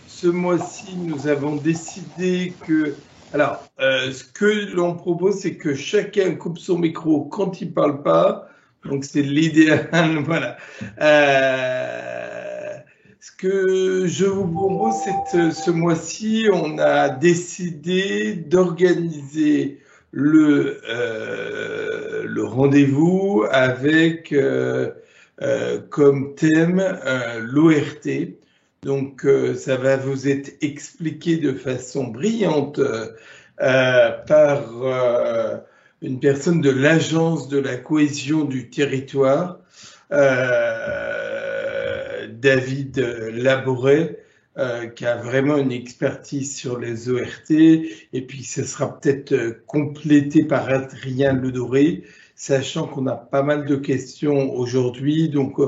ce mois-ci, nous avons décidé que... Alors, ce que l'on propose, c'est que chacun coupe son micro quand il ne parle pas. Donc, c'est l'idéal. Voilà. Ce que je vous propose, c'est que ce mois-ci, on a décidé d'organiser le rendez-vous avec comme thème l'ORT. Donc, ça va vous être expliqué de façon brillante par une personne de l'Agence de la cohésion du territoire, David Laboret, qui a vraiment une expertise sur les ORT, et puis ce sera peut-être complété par Adrien Ledoré, sachant qu'on a pas mal de questions aujourd'hui, donc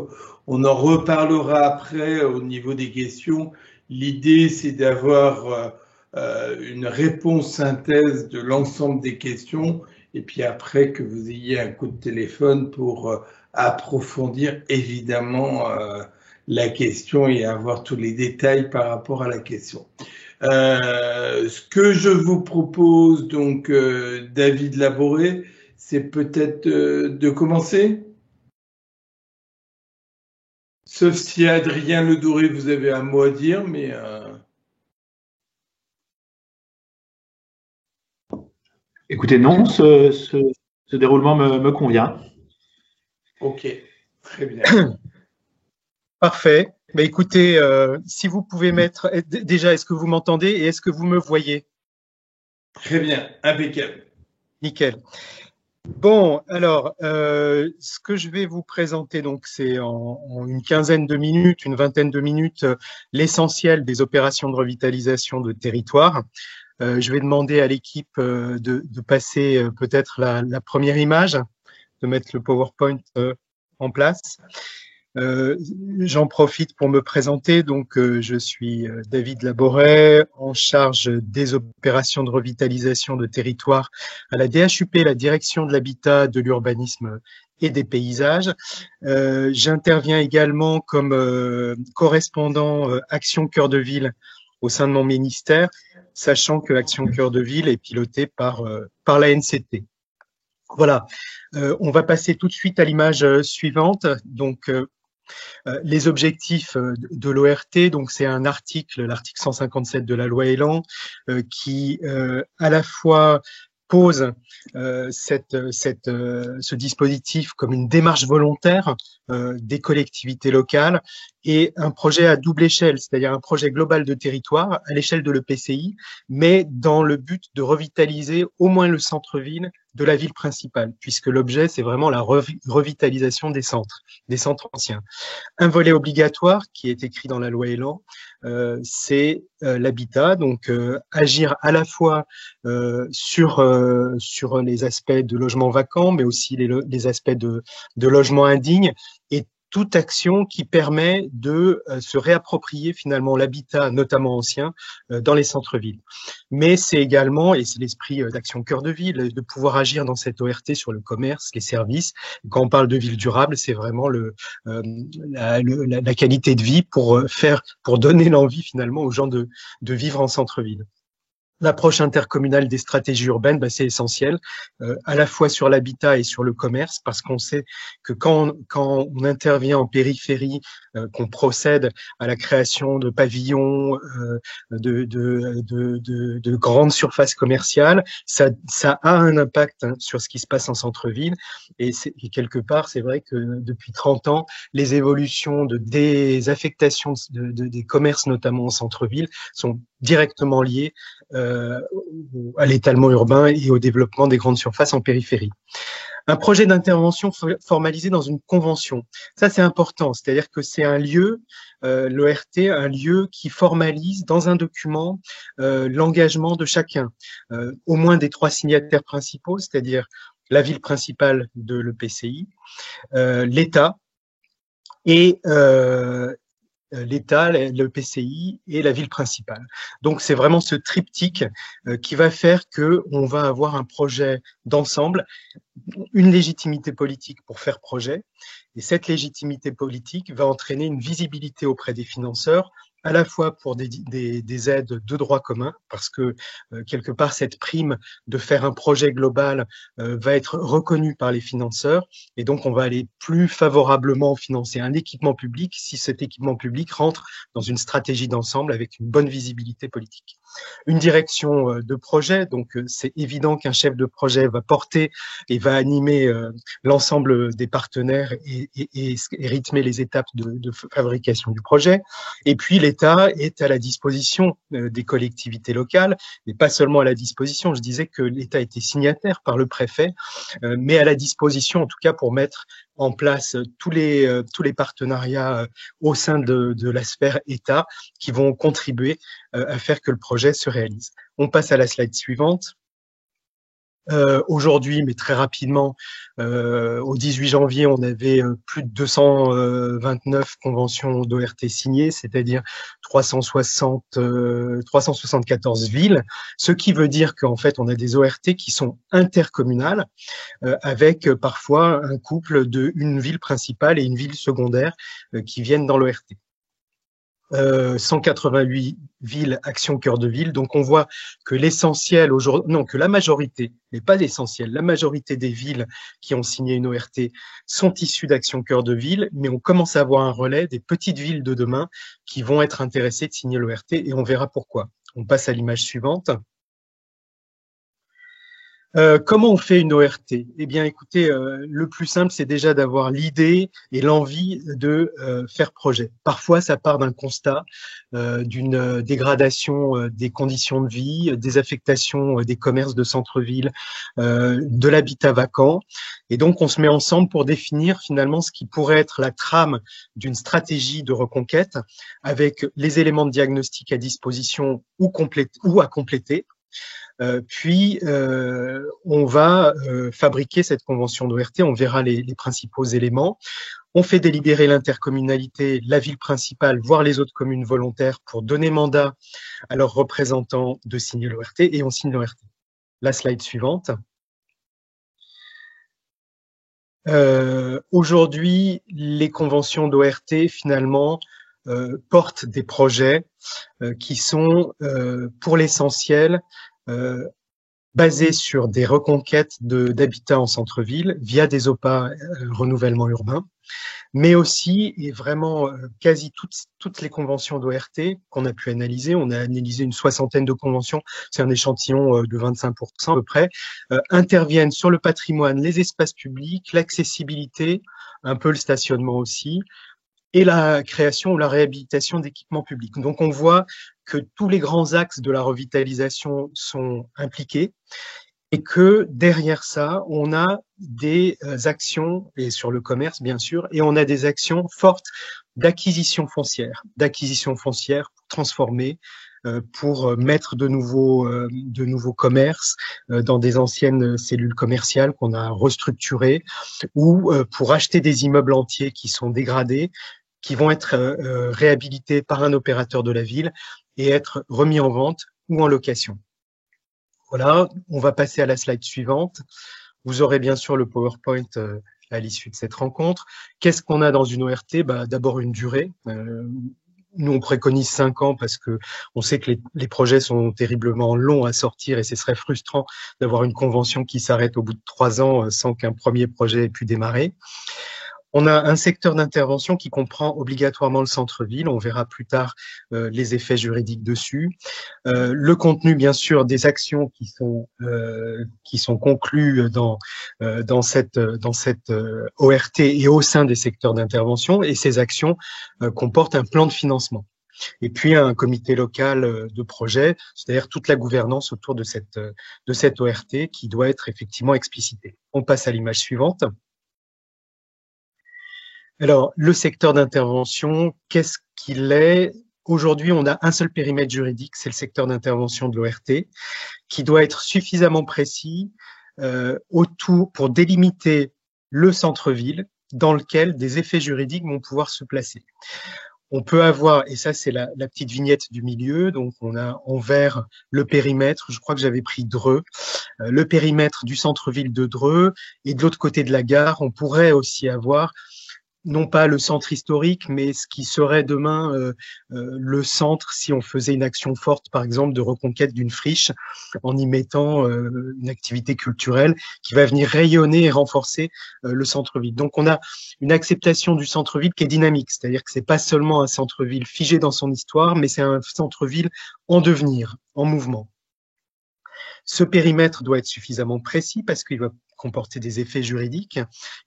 on en reparlera après au niveau des questions. L'idée, c'est d'avoir une réponse synthèse de l'ensemble des questions, et puis après que vous ayez un coup de téléphone pour approfondir évidemment la question et avoir tous les détails par rapport à la question. Ce que je vous propose, donc, David Laboret, c'est peut-être de commencer. Sauf si Adrien Ledoré, vous avez un mot à dire, mais... Écoutez, non, ce déroulement me convient. Ok, très bien. Parfait. Bah, écoutez, si vous pouvez mettre... Déjà, est-ce que vous m'entendez et est-ce que vous me voyez? Très bien, impeccable. Nickel. Bon, alors, ce que je vais vous présenter, donc, c'est en une quinzaine de minutes, une vingtaine de minutes, l'essentiel des opérations de revitalisation de territoire. Je vais demander à l'équipe de passer peut-être la première image, de mettre le PowerPoint en place. J'en profite pour me présenter. Donc, je suis David Laboret, en charge des opérations de revitalisation de territoire à la DHUP, la Direction de l'Habitat, de l'Urbanisme et des Paysages. J'interviens également comme correspondant Action Cœur de Ville au sein de mon ministère, sachant que Action Cœur de Ville est pilotée par la NCT. Voilà, on va passer tout de suite à l'image suivante. Donc, les objectifs de l'ORT, donc c'est un article, l'article 157 de la loi Elan, qui à la fois pose ce dispositif comme une démarche volontaire des collectivités locales et un projet à double échelle, c'est-à-dire un projet global de territoire à l'échelle de l'EPCI, mais dans le but de revitaliser au moins le centre-ville de la ville principale, puisque l'objet, c'est vraiment la revitalisation des centres anciens. Un volet obligatoire qui est écrit dans la loi Elan, c'est l'habitat, donc agir à la fois sur les aspects de logement vacant, mais aussi les aspects de logement indigne, et toute action qui permet de se réapproprier finalement l'habitat, notamment ancien, dans les centres-villes. Mais c'est également, et c'est l'esprit d'Action Cœur de Ville, de pouvoir agir dans cette ORT sur le commerce, les services. Quand on parle de ville durable, c'est vraiment la qualité de vie pour donner l'envie finalement aux gens de vivre en centre-ville. L'approche intercommunale des stratégies urbaines, c'est essentiel, à la fois sur l'habitat et sur le commerce, parce qu'on sait que quand on intervient en périphérie, qu'on procède à la création de pavillons, de grandes surfaces commerciales, ça a un impact sur ce qui se passe en centre-ville. Et quelque part, c'est vrai que depuis 30 ans, les évolutions de désaffectation des commerces, notamment en centre-ville, sont directement liées à l'étalement urbain et au développement des grandes surfaces en périphérie. Un projet d'intervention formalisé dans une convention, ça c'est important, c'est-à-dire que c'est un lieu, l'ORT, un lieu qui formalise dans un document l'engagement de chacun, au moins des 3 signataires principaux, c'est-à-dire la ville principale de l'EPCI, l'État et l'État, le PCI et la ville principale. Donc, c'est vraiment ce triptyque qui va faire qu'on va avoir un projet d'ensemble, une légitimité politique pour faire projet. Et cette légitimité politique va entraîner une visibilité auprès des financeurs, à la fois pour des aides de droit commun, parce que quelque part cette prime de faire un projet global va être reconnue par les financeurs, et donc on va aller plus favorablement financer un équipement public si cet équipement public rentre dans une stratégie d'ensemble avec une bonne visibilité politique. Une direction de projet, donc c'est évident qu'un chef de projet va porter et va animer l'ensemble des partenaires et rythmer les étapes de fabrication du projet. Et puis l'État est à la disposition des collectivités locales, mais pas seulement à la disposition. Je disais que l'État était signataire par le préfet, mais à la disposition en tout cas pour mettre en place tous les partenariats au sein de la sphère État qui vont contribuer à faire que le projet se réalise. On passe à la slide suivante. Aujourd'hui, mais très rapidement, au 18 janvier, on avait plus de 229 conventions d'ORT signées, c'est-à-dire 374 villes, ce qui veut dire qu'en fait, on a des ORT qui sont intercommunales, avec parfois un couple d'une ville principale et une ville secondaire qui viennent dans l'ORT. 188 villes, Action Cœur de Ville. Donc, on voit que l'essentiel aujourd'hui, non, que la majorité, mais pas l'essentiel, la majorité des villes qui ont signé une ORT sont issues d'Action Cœur de Ville, mais on commence à avoir un relais des petites villes de demain qui vont être intéressées de signer l'ORT et on verra pourquoi. On passe à l'image suivante. Comment on fait une ORT? Eh bien, écoutez, le plus simple, c'est déjà d'avoir l'idée et l'envie de faire projet. Parfois, ça part d'un constat, d'une dégradation des conditions de vie, des affectations des commerces de centre-ville, de l'habitat vacant. Et donc, on se met ensemble pour définir finalement ce qui pourrait être la trame d'une stratégie de reconquête avec les éléments de diagnostic à disposition ou à compléter. Puis, on va fabriquer cette convention d'ORT, on verra les principaux éléments. On fait délibérer l'intercommunalité, la ville principale, voire les autres communes volontaires pour donner mandat à leurs représentants de signer l'ORT et on signe l'ORT. La slide suivante. Aujourd'hui, les conventions d'ORT, finalement, portent des projets qui sont, pour l'essentiel, basé sur des reconquêtes d'habitat en centre-ville via des OPA renouvellement urbain, mais aussi, et vraiment quasi toutes les conventions d'ORT qu'on a pu analyser, on a analysé une soixantaine de conventions, c'est un échantillon de 25% à peu près, interviennent sur le patrimoine, les espaces publics, l'accessibilité, un peu le stationnement aussi, et la création ou la réhabilitation d'équipements publics. Donc, on voit que tous les grands axes de la revitalisation sont impliqués et que derrière ça, on a des actions, et sur le commerce, bien sûr, et on a des actions fortes d'acquisition foncière pour transformer, pour mettre de nouveaux commerces dans des anciennes cellules commerciales qu'on a restructurées ou pour acheter des immeubles entiers qui sont dégradés, qui vont être réhabilités par un opérateur de la ville et être remis en vente ou en location. Voilà, on va passer à la slide suivante. Vous aurez bien sûr le PowerPoint à l'issue de cette rencontre. Qu'est-ce qu'on a dans une ORT? D'abord une durée. Nous, on préconise 5 ans parce que on sait que les projets sont terriblement longs à sortir et ce serait frustrant d'avoir une convention qui s'arrête au bout de 3 ans sans qu'un premier projet ait pu démarrer. On a un secteur d'intervention qui comprend obligatoirement le centre-ville. On verra plus tard les effets juridiques dessus. Le contenu, bien sûr, des actions qui sont conclues dans cette ORT et au sein des secteurs d'intervention. Et ces actions comportent un plan de financement. Et puis un comité local de projet, c'est-à-dire toute la gouvernance autour de cette ORT qui doit être effectivement explicitée. On passe à l'image suivante. Alors, le secteur d'intervention, qu'est-ce qu'il est? Aujourd'hui, on a un seul périmètre juridique, c'est le secteur d'intervention de l'ORT, qui doit être suffisamment précis autour pour délimiter le centre-ville dans lequel des effets juridiques vont pouvoir se placer. On peut avoir, et ça c'est la petite vignette du milieu, donc on a en vert le périmètre, je crois que j'avais pris Dreux, le périmètre du centre-ville de Dreux, et de l'autre côté de la gare, on pourrait aussi avoir non pas le centre historique, mais ce qui serait demain le centre si on faisait une action forte, par exemple, de reconquête d'une friche en y mettant une activité culturelle qui va venir rayonner et renforcer le centre-ville. Donc, on a une acceptation du centre-ville qui est dynamique, c'est-à-dire que c'est pas seulement un centre-ville figé dans son histoire, mais c'est un centre-ville en devenir, en mouvement. Ce périmètre doit être suffisamment précis parce qu'il va comporter des effets juridiques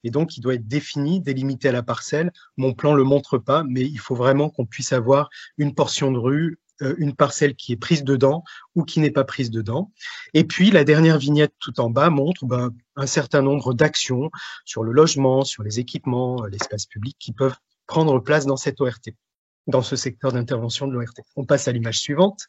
et donc il doit être défini, délimité à la parcelle. Mon plan le montre pas, mais il faut vraiment qu'on puisse avoir une portion de rue, une parcelle qui est prise dedans ou qui n'est pas prise dedans. Et puis la dernière vignette tout en bas montre un certain nombre d'actions sur le logement, sur les équipements, l'espace public qui peuvent prendre place dans cette ORT, dans ce secteur d'intervention de l'ORT. On passe à l'image suivante.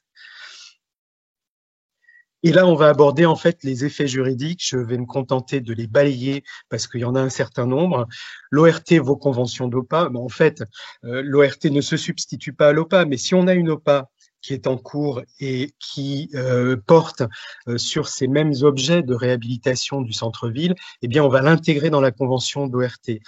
Et là, on va aborder en fait les effets juridiques. Je vais me contenter de les balayer parce qu'il y en a un certain nombre. L'ORT, vos conventions d'OPA, en fait, l'ORT ne se substitue pas à l'OPA, mais si on a une OPA qui est en cours et qui porte sur ces mêmes objets de réhabilitation du centre-ville, eh bien, on va l'intégrer dans la convention d'ORT.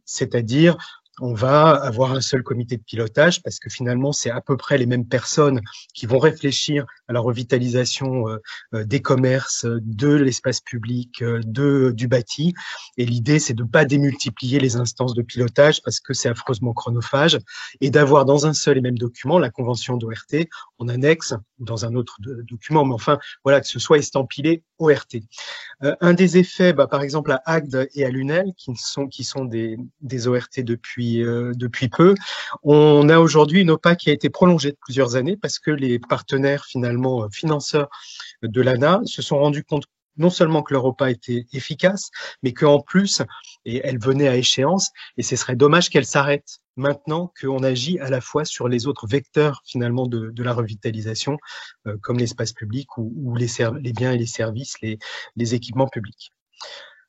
C'est-à-dire, on va avoir un seul comité de pilotage parce que finalement, c'est à peu près les mêmes personnes qui vont réfléchir à la revitalisation des commerces, de l'espace public, du bâti. Et l'idée, c'est de ne pas démultiplier les instances de pilotage parce que c'est affreusement chronophage et d'avoir dans un seul et même document la convention d'ORT en annexe ou dans un autre document. Mais enfin, voilà, que ce soit estampillé ORT. Un des effets, par exemple à Agde et à Lunel, qui sont des ORT depuis peu, on a aujourd'hui une OPA qui a été prolongée de plusieurs années parce que les partenaires finalement financeurs de l'ANA se sont rendus compte non seulement que leur OPA était efficace, mais qu'en plus, et elle venait à échéance, et ce serait dommage qu'elle s'arrête maintenant qu'on agit à la fois sur les autres vecteurs finalement de la revitalisation, comme l'espace public ou les biens et les services, les équipements publics.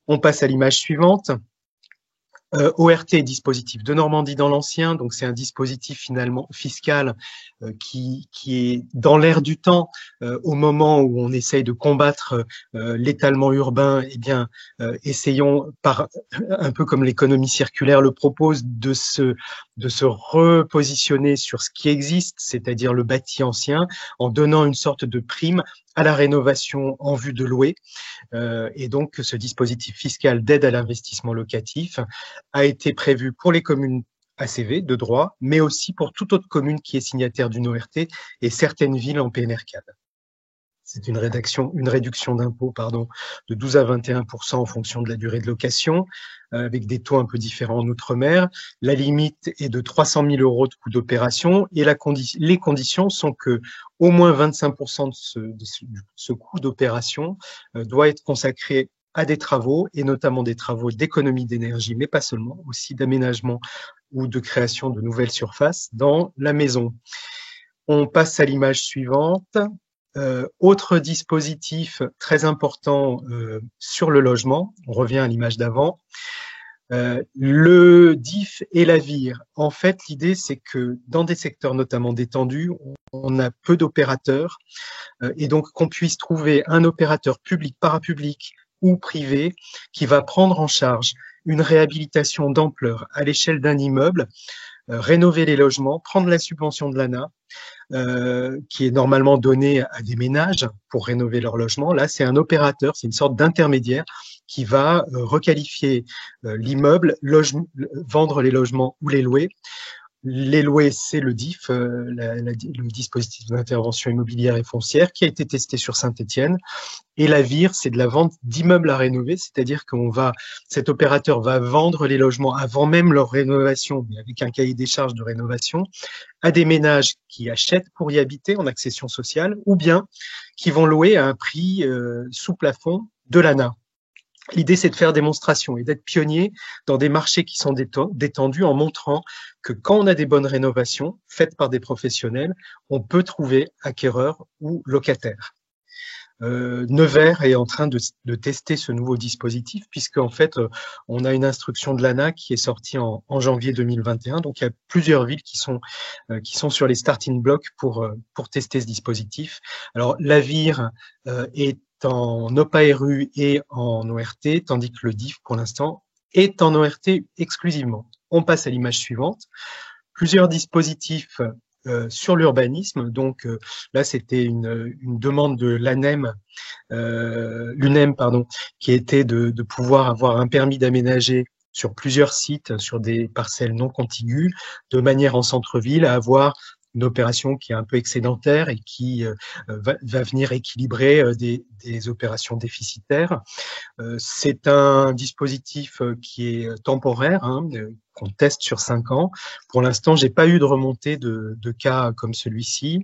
On passe à l'image suivante. ORT, dispositif de Normandie dans l'ancien, donc c'est un dispositif finalement fiscal qui est dans l'air du temps au moment où on essaye de combattre l'étalement urbain. Eh bien, essayons un peu comme l'économie circulaire le propose de se repositionner sur ce qui existe, c'est-à-dire le bâti ancien, en donnant une sorte de prime à la rénovation en vue de louer. Et donc, ce dispositif fiscal d'aide à l'investissement locatif a été prévu pour les communes ACV de droit, mais aussi pour toute autre commune qui est signataire d'une ORT et certaines villes en PNR4. C'est une réduction d'impôt de 12 à 21% en fonction de la durée de location, avec des taux un peu différents en Outre-mer. La limite est de 300 000 € de coût d'opération et les conditions sont que au moins 25% de ce coût d'opération doit être consacré à des travaux, et notamment des travaux d'économie d'énergie, mais pas seulement, aussi d'aménagement ou de création de nouvelles surfaces dans la maison. On passe à l'image suivante. Autre dispositif très important sur le logement, on revient à l'image d'avant, le DIF et la VIR. En fait, l'idée, c'est que dans des secteurs notamment détendus, on a peu d'opérateurs et donc qu'on puisse trouver un opérateur public, parapublic ou privé qui va prendre en charge une réhabilitation d'ampleur à l'échelle d'un immeuble, rénover les logements, prendre la subvention de l'ANA, qui est normalement donnée à des ménages pour rénover leur logement. Là, c'est un opérateur, c'est une sorte d'intermédiaire qui va requalifier l'immeuble, vendre les logements ou les louer. Les louer, c'est le DIF, le dispositif d'intervention immobilière et foncière, qui a été testé sur Saint-Étienne. Et la VIR, c'est de la vente d'immeubles à rénover, c'est-à-dire cet opérateur va vendre les logements avant même leur rénovation, mais avec un cahier des charges de rénovation, à des ménages qui achètent pour y habiter en accession sociale, ou bien qui vont louer à un prix sous plafond de l'ANA. L'idée, c'est de faire démonstration et d'être pionnier dans des marchés qui sont détendus en montrant que quand on a des bonnes rénovations faites par des professionnels, on peut trouver acquéreurs ou locataires. Nevers est en train de tester ce nouveau dispositif puisque en fait, on a une instruction de l'ANA qui est sortie en janvier 2021. Donc, il y a plusieurs villes qui sont sur les starting blocks pour tester ce dispositif. Alors, la VIR est en OPA-RU et en ORT, tandis que le DIF, pour l'instant, est en ORT exclusivement. On passe à l'image suivante. Plusieurs dispositifs sur l'urbanisme. Donc là, c'était une demande de l'ANEM, l'UNEM, pardon, qui était de pouvoir avoir un permis d'aménager sur plusieurs sites, sur des parcelles non contiguës, de manière en centre-ville à avoir une opération qui est un peu excédentaire et qui va venir équilibrer des opérations déficitaires. C'est un dispositif qui est temporaire, qu'on teste sur 5 ans. Pour l'instant, j'ai pas eu de remontée de cas comme celui-ci.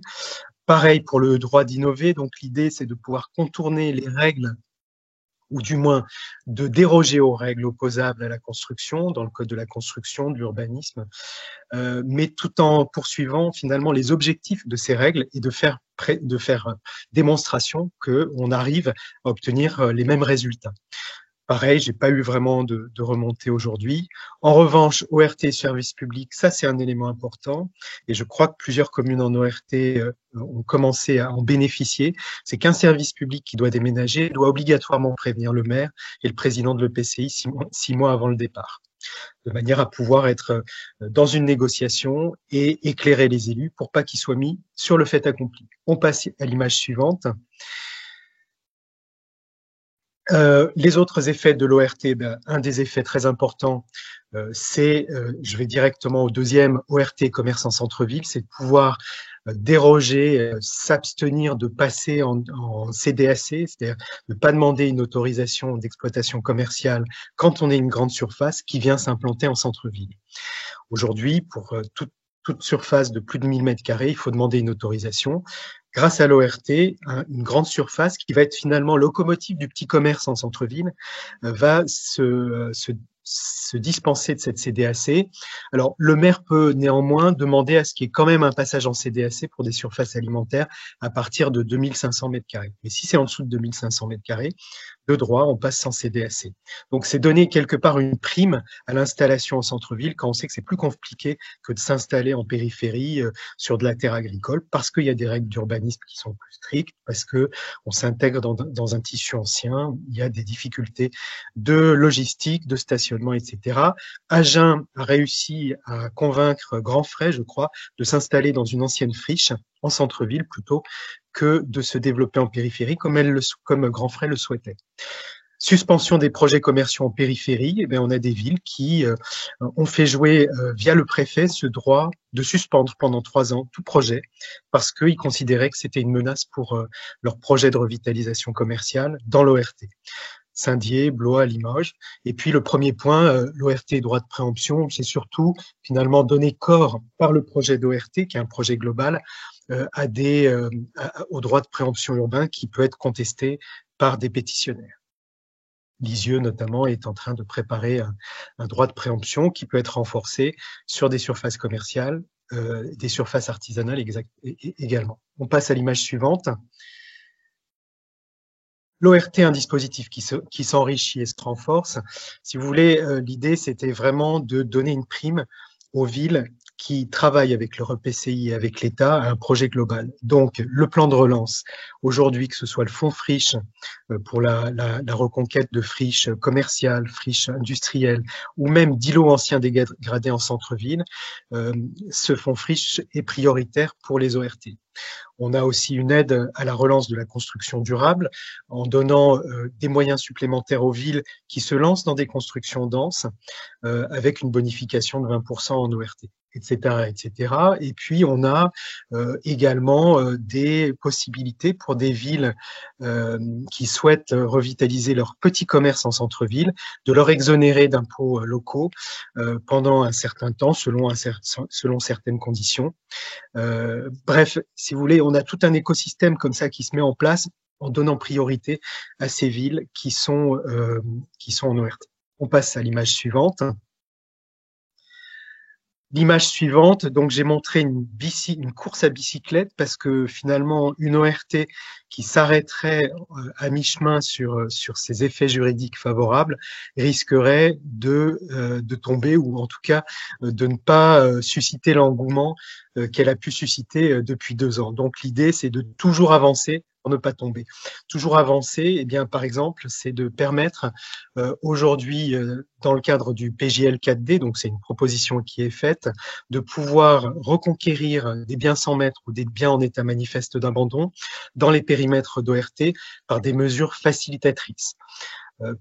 Pareil pour le droit d'innover. Donc, l'idée, c'est de pouvoir contourner les règles ou du moins de déroger aux règles opposables à la construction, dans le code de la construction, de l'urbanisme, mais tout en poursuivant finalement les objectifs de ces règles et de faire démonstration qu'on arrive à obtenir les mêmes résultats. Pareil, j'ai pas eu vraiment de remontée aujourd'hui. En revanche, ORT service public, ça c'est un élément important et je crois que plusieurs communes en ORT ont commencé à en bénéficier. C'est qu'un service public qui doit déménager doit obligatoirement prévenir le maire et le président de l'EPCI 6 mois avant le départ, de manière à pouvoir être dans une négociation et éclairer les élus pour pas qu'ils soient mis sur le fait accompli. On passe à l'image suivante. Les autres effets de l'ORT, un des effets très importants, c'est, je vais directement au deuxième, ORT commerce en centre-ville, c'est de pouvoir déroger, s'abstenir de passer en CDAC, c'est-à-dire de ne pas demander une autorisation d'exploitation commerciale quand on est une grande surface qui vient s'implanter en centre-ville. Aujourd'hui, pour toute surface de plus de 1000 m², il faut demander une autorisation. Grâce à l'ORT, une grande surface qui va être finalement locomotive du petit commerce en centre-ville va se dispenser de cette CDAC. Alors, le maire peut néanmoins demander à ce qu'il y ait quand même un passage en CDAC pour des surfaces alimentaires à partir de 2500 m². Mais si c'est en dessous de 2500 m², de droit, on passe sans CDAC. Donc, c'est donner quelque part une prime à l'installation en centre-ville quand on sait que c'est plus compliqué que de s'installer en périphérie sur de la terre agricole parce qu'il y a des règles d'urbanisme qui sont plus strictes, parce que on s'intègre dans un tissu ancien, il y a des difficultés de logistique, de stationnement, etc. Agen a réussi à convaincre Grandfrais, je crois, de s'installer dans une ancienne friche en centre-ville plutôt que de se développer en périphérie comme Grandfrais le souhaitait. Suspension des projets commerciaux en périphérie, eh bien, on a des villes qui ont fait jouer via le préfet ce droit de suspendre pendant 3 ans tout projet parce qu'ils considéraient que c'était une menace pour leur projet de revitalisation commerciale dans l'ORT. Saint-Dié, Blois, Limoges. Et puis le premier point, l'ORT droit de préemption, c'est surtout finalement donner corps par le projet d'ORT, qui est un projet global, au droit de préemption urbain qui peut être contesté par des pétitionnaires. Lisieux, notamment, est en train de préparer un droit de préemption qui peut être renforcé sur des surfaces commerciales, des surfaces artisanales également. On passe à l'image suivante. L'ORT est un dispositif qui s'enrichit et se renforce. Si vous voulez, l'idée, c'était vraiment de donner une prime aux villes qui travaillent avec leur EPCI et avec l'État à un projet global. Donc, le plan de relance, aujourd'hui, que ce soit le fonds friche pour la reconquête de friches commerciales, friches industrielles, ou même d'îlots anciens dégradés en centre-ville, ce fonds friche est prioritaire pour les ORT. On a aussi une aide à la relance de la construction durable en donnant des moyens supplémentaires aux villes qui se lancent dans des constructions denses avec une bonification de 20% en ORT, etc., etc. Et puis, on a également des possibilités pour des villes qui souhaitent revitaliser leur petit commerce en centre-ville, de leur exonérer d'impôts locaux pendant un certain temps, selon certaines conditions. Bref, si vous voulez, on a tout un écosystème comme ça qui se met en place en donnant priorité à ces villes qui sont en ORT. On passe à l'image suivante. L'image suivante, donc j'ai montré une course à bicyclette parce que finalement une ORT qui s'arrêterait à mi-chemin sur ses effets juridiques favorables risquerait de tomber ou en tout cas de ne pas susciter l'engouement qu'elle a pu susciter depuis 2 ans. Donc l'idée c'est de toujours avancer pour ne pas tomber. Toujours avancer, eh bien, par exemple, c'est de permettre aujourd'hui, dans le cadre du PJL 4D, donc c'est une proposition qui est faite, de pouvoir reconquérir des biens sans maître ou des biens en état manifeste d'abandon dans les périmètres d'ORT par des mesures facilitatrices.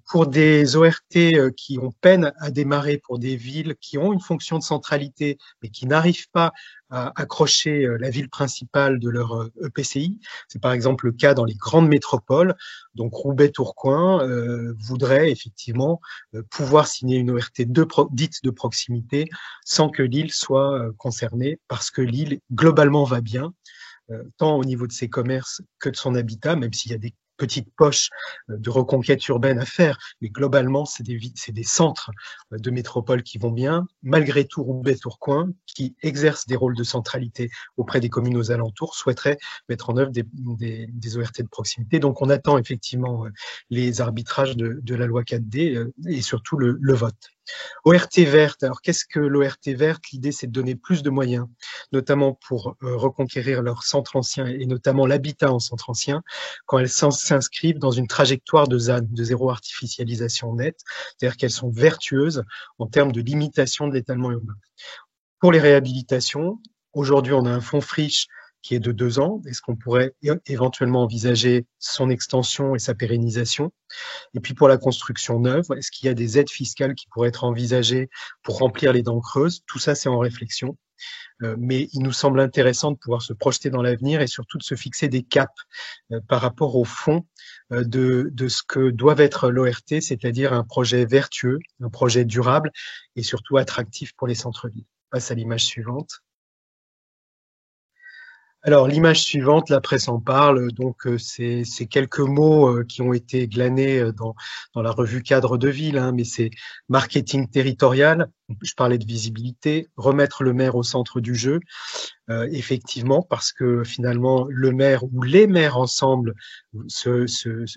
Pour des ORT qui ont peine à démarrer, pour des villes qui ont une fonction de centralité mais qui n'arrivent pas à accrocher la ville principale de leur EPCI, c'est par exemple le cas dans les grandes métropoles, donc Roubaix, Tourcoing voudrait effectivement pouvoir signer une ORT dite de proximité sans que l'île soit concernée, parce que l'île globalement va bien, tant au niveau de ses commerces que de son habitat, même s'il y a des petites poches de reconquête urbaine à faire, mais globalement, c'est des centres de métropole qui vont bien. Malgré tout, Roubaix, Tourcoing, qui exercent des rôles de centralité auprès des communes aux alentours, souhaiteraient mettre en œuvre des ORT de proximité. Donc, on attend effectivement les arbitrages de la loi 4D et surtout le vote. ORT verte, alors qu'est-ce que l'ORT verte? L'idée, c'est de donner plus de moyens, notamment pour reconquérir leur centre ancien et notamment l'habitat en centre ancien, quand elles s'inscrivent dans une trajectoire de ZAN, de zéro artificialisation nette, c'est-à-dire qu'elles sont vertueuses en termes de limitation de l'étalement urbain. Pour les réhabilitations, aujourd'hui, on a un fonds friche qui est de 2 ans. Est-ce qu'on pourrait éventuellement envisager son extension et sa pérennisation? Et puis pour la construction neuve, est-ce qu'il y a des aides fiscales qui pourraient être envisagées pour remplir les dents creuses? Tout ça, c'est en réflexion. Mais il nous semble intéressant de pouvoir se projeter dans l'avenir et surtout de se fixer des caps par rapport au fond de ce que doivent être l'ORT, c'est-à-dire un projet vertueux, un projet durable et surtout attractif pour les centres-villes. On passe à l'image suivante. Alors, l'image suivante, la presse en parle, donc c'est quelques mots qui ont été glanés dans la revue Cadre de Ville, hein, mais c'est marketing territorial, je parlais de visibilité, remettre le maire au centre du jeu, effectivement, parce que finalement, le maire ou les maires ensemble se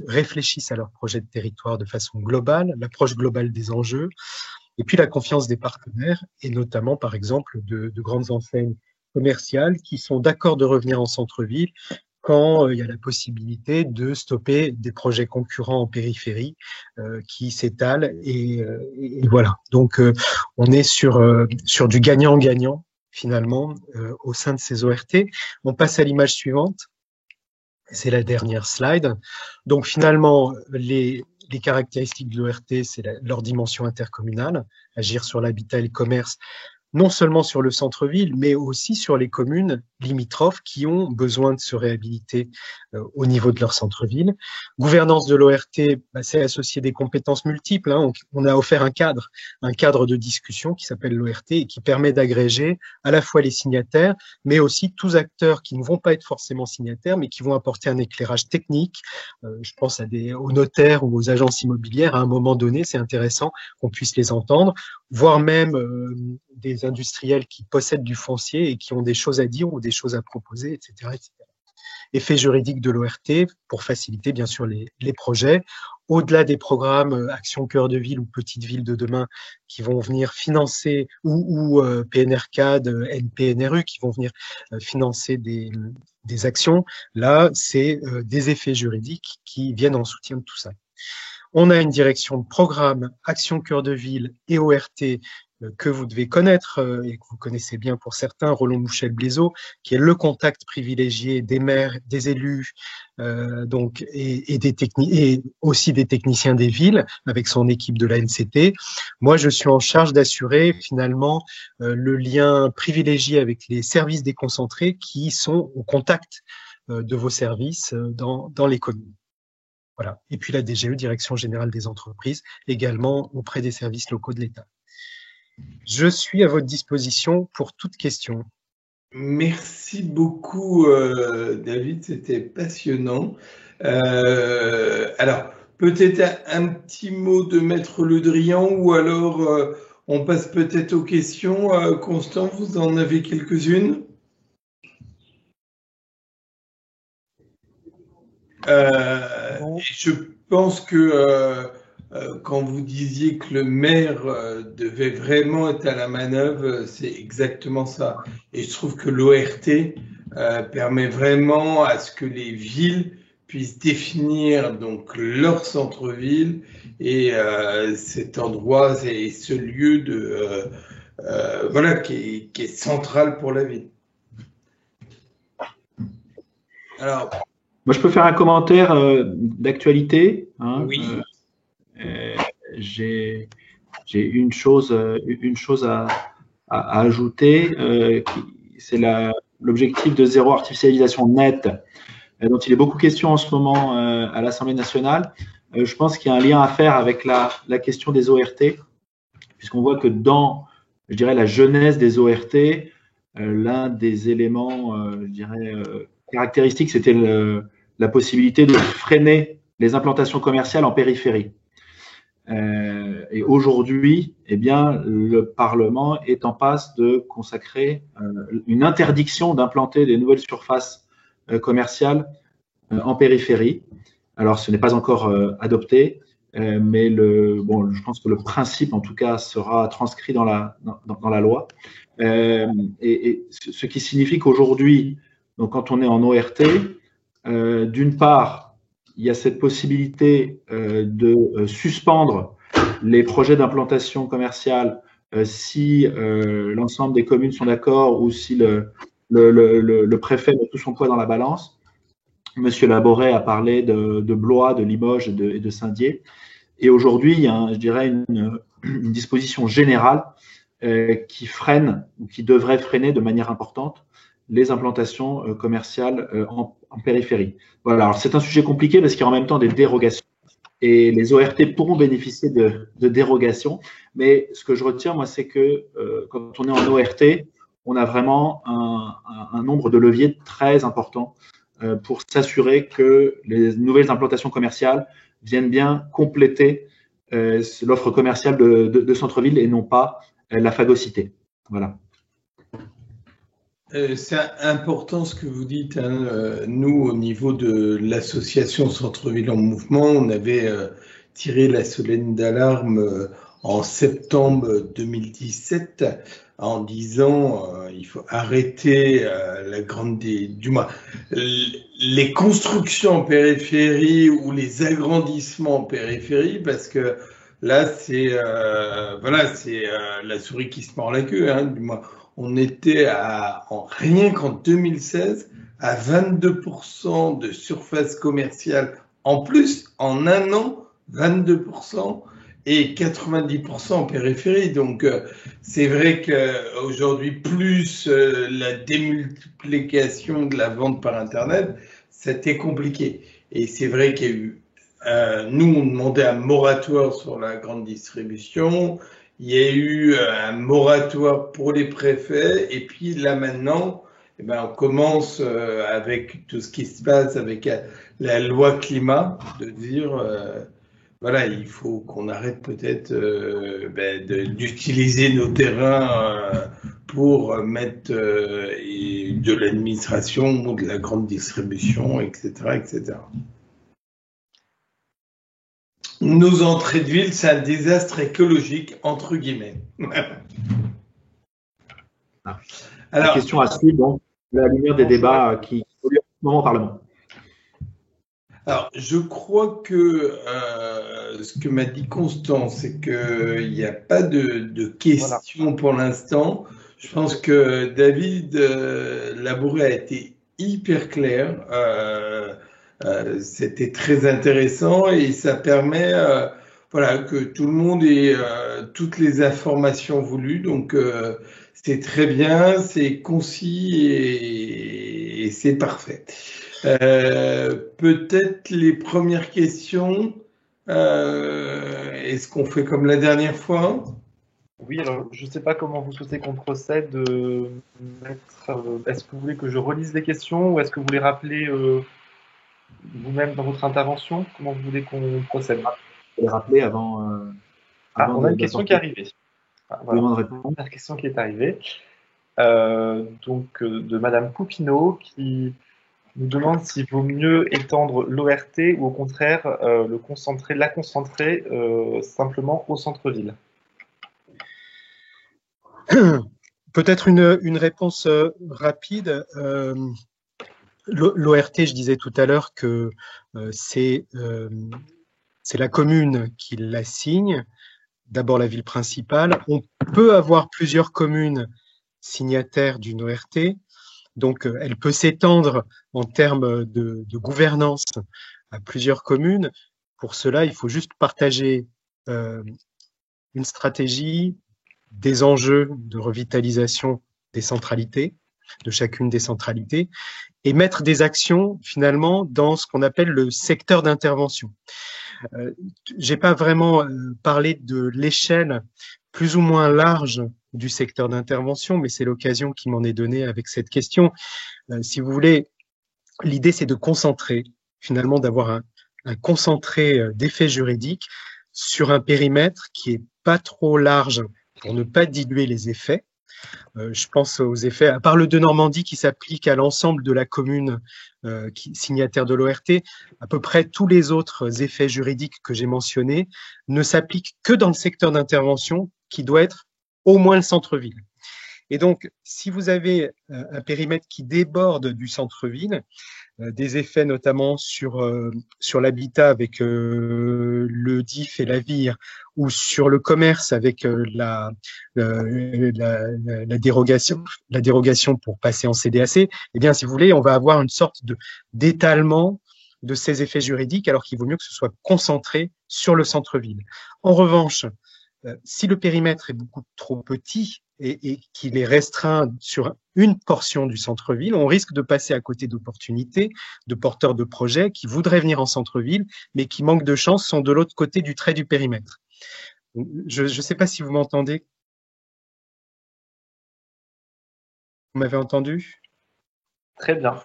réfléchissent à leur projet de territoire de façon globale, l'approche globale des enjeux, et puis la confiance des partenaires, et notamment, par exemple, de grandes enseignes commerciales qui sont d'accord de revenir en centre-ville quand il y a la possibilité de stopper des projets concurrents en périphérie qui s'étalent et voilà. Donc on est sur du gagnant-gagnant finalement au sein de ces ORT. On passe à l'image suivante. C'est la dernière slide. Donc finalement les caractéristiques de l'ORT, c'est leur dimension intercommunale, agir sur l'habitat et le commerce, non seulement sur le centre-ville, mais aussi sur les communes limitrophes qui ont besoin de se réhabiliter au niveau de leur centre-ville. Gouvernance de l'ORT, c'est associer des compétences multiples, hein. On a offert un cadre de discussion qui s'appelle l'ORT et qui permet d'agréger à la fois les signataires, mais aussi tous acteurs qui ne vont pas être forcément signataires, mais qui vont apporter un éclairage technique. Je pense aux notaires ou aux agences immobilières. À un moment donné, c'est intéressant qu'on puisse les entendre, voire même des industriels qui possèdent du foncier et qui ont des choses à dire ou des choses à proposer, etc. etc. Effet juridique de l'ORT pour faciliter bien sûr les projets, au-delà des programmes Action Cœur de Ville ou Petite Ville de demain qui vont venir financer, ou PNRCAD, NPNRU qui vont venir financer des actions. Là, c'est des effets juridiques qui viennent en soutien de tout ça. On a une direction de programme Action Cœur de Ville et ORT que vous devez connaître et que vous connaissez bien pour certains, Roland Mouchel-Blaiseau, qui est le contact privilégié des maires, des élus, donc et aussi des techniciens des villes avec son équipe de la NCT. Moi, je suis en charge d'assurer finalement le lien privilégié avec les services déconcentrés qui sont au contact de vos services dans les communes. Voilà. Et puis la DGE, Direction Générale des Entreprises, également auprès des services locaux de l'État. Je suis à votre disposition pour toute question. Merci beaucoup, David, c'était passionnant. Alors, peut-être un petit mot de Maître Le Drian, ou alors on passe peut-être aux questions. Constant, vous en avez quelques-unes? Je pense que quand vous disiez que le maire devait vraiment être à la manœuvre, c'est exactement ça. Et je trouve que l'ORT permet vraiment à ce que les villes puissent définir donc leur centre-ville et cet endroit et ce lieu voilà, qui est central pour la ville. Alors, moi, je peux faire un commentaire d'actualité. Hein, oui. J'ai une chose à ajouter. C'est l'objectif de zéro artificialisation nette, dont il est beaucoup question en ce moment à l'Assemblée nationale. Je pense qu'il y a un lien à faire avec la question des ORT, puisqu'on voit que dans, je dirais, la genèse des ORT, l'un des éléments, je dirais, caractéristiques, c'était la possibilité de freiner les implantations commerciales en périphérie. Et aujourd'hui, eh bien, le Parlement est en passe de consacrer une interdiction d'implanter des nouvelles surfaces commerciales en périphérie. Alors, ce n'est pas encore adopté, mais je pense que le principe, en tout cas, sera transcrit dans la loi. Et ce qui signifie qu'aujourd'hui, donc, quand on est en ORT, d'une part, il y a cette possibilité de suspendre les projets d'implantation commerciale si l'ensemble des communes sont d'accord ou si le préfet met tout son poids dans la balance. Monsieur Laboret a parlé de Blois, de Limoges et de Saint-Dié. Et aujourd'hui, il y a, je dirais, une disposition générale qui freine ou qui devrait freiner de manière importante les implantations commerciales en périphérie. Voilà. Alors, c'est un sujet compliqué parce qu'il y a en même temps des dérogations et les ORT pourront bénéficier de dérogations. Mais ce que je retiens, moi, c'est que quand on est en ORT, on a vraiment un nombre de leviers très important pour s'assurer que les nouvelles implantations commerciales viennent bien compléter l'offre commerciale de centre-ville et non pas la phagocité. Voilà. C'est important ce que vous dites. Hein. Nous, au niveau de l'association Centre-Ville en Mouvement, on avait tiré la sonnette d'alarme en septembre 2017 en disant il faut arrêter du moins les constructions en périphérie ou les agrandissements en périphérie, parce que là c'est la souris qui se mord la queue, hein, du moins. On était rien qu'en 2016 à 22% de surface commerciale en plus, en un an, 22%, et 90% en périphérie. Donc, c'est vrai qu'aujourd'hui, plus la démultiplication de la vente par Internet, c'était compliqué. Et c'est vrai qu'il y a eu, nous, on demandait un moratoire sur la grande distribution. Il y a eu un moratoire pour les préfets, et puis là maintenant, eh ben, on commence avec tout ce qui se passe avec la loi climat, de dire voilà, il faut qu'on arrête peut-être d'utiliser nos terrains pour mettre de l'administration ou de la grande distribution, etc., etc. Nos entrées de ville, c'est un désastre écologique, entre guillemets. Alors, la question à suivre, donc, la lumière des débats qui ont lieu en ce moment au Parlement. Alors, je crois que ce que m'a dit Constance, c'est qu'il n'y a pas de questions pour l'instant. Je pense que David Labouré a été hyper clair. C'était très intéressant et ça permet que tout le monde ait toutes les informations voulues. Donc, c'est très bien, c'est concis et c'est parfait. Peut-être les premières questions. Est-ce qu'on fait comme la dernière fois? Oui, alors je ne sais pas comment vous souhaitez qu'on procède. Est-ce que vous voulez que je relise les questions ou est-ce que vous voulez rappeler vous-même dans votre intervention? Comment vous voulez qu'on procède? Vous voulez rappeler avant on a une question qui est arrivée. Voilà. La première question qui est arrivée. De Madame Poupineau qui nous demande s'il vaut mieux étendre l'ORT ou au contraire la concentrer simplement au centre-ville. Peut-être une réponse rapide. l'ORT, je disais tout à l'heure que c'est la commune qui la signe, d'abord la ville principale. On peut avoir plusieurs communes signataires d'une ORT, donc elle peut s'étendre en termes de gouvernance à plusieurs communes. Pour cela, il faut juste partager une stratégie, des enjeux de revitalisation des centralités, de chacune des centralités, et mettre des actions finalement dans ce qu'on appelle le secteur d'intervention. J'ai pas vraiment parlé de l'échelle plus ou moins large du secteur d'intervention, mais c'est l'occasion qui m'en est donnée avec cette question. Si vous voulez, l'idée c'est de concentrer, finalement d'avoir un concentré d'effets juridiques sur un périmètre qui est pas trop large pour ne pas diluer les effets. Je pense aux effets, à part le de Normandie qui s'applique à l'ensemble de la commune signataire de l'ORT, à peu près tous les autres effets juridiques que j'ai mentionnés ne s'appliquent que dans le secteur d'intervention qui doit être au moins le centre-ville. Et donc, si vous avez un périmètre qui déborde du centre-ville, des effets notamment sur l'habitat avec le DIF et la VIR, ou sur le commerce avec la dérogation pour passer en CDAC, eh bien, si vous voulez, on va avoir une sorte d'étalement de ces effets juridiques, alors qu'il vaut mieux que ce soit concentré sur le centre-ville. En revanche, si le périmètre est beaucoup trop petit et qu'il est restreint sur une portion du centre-ville, on risque de passer à côté d'opportunités, de porteurs de projets qui voudraient venir en centre-ville, mais qui manquent de chance, sont de l'autre côté du trait du périmètre. Je ne sais pas si vous m'entendez. Vous m'avez entendu? Très bien.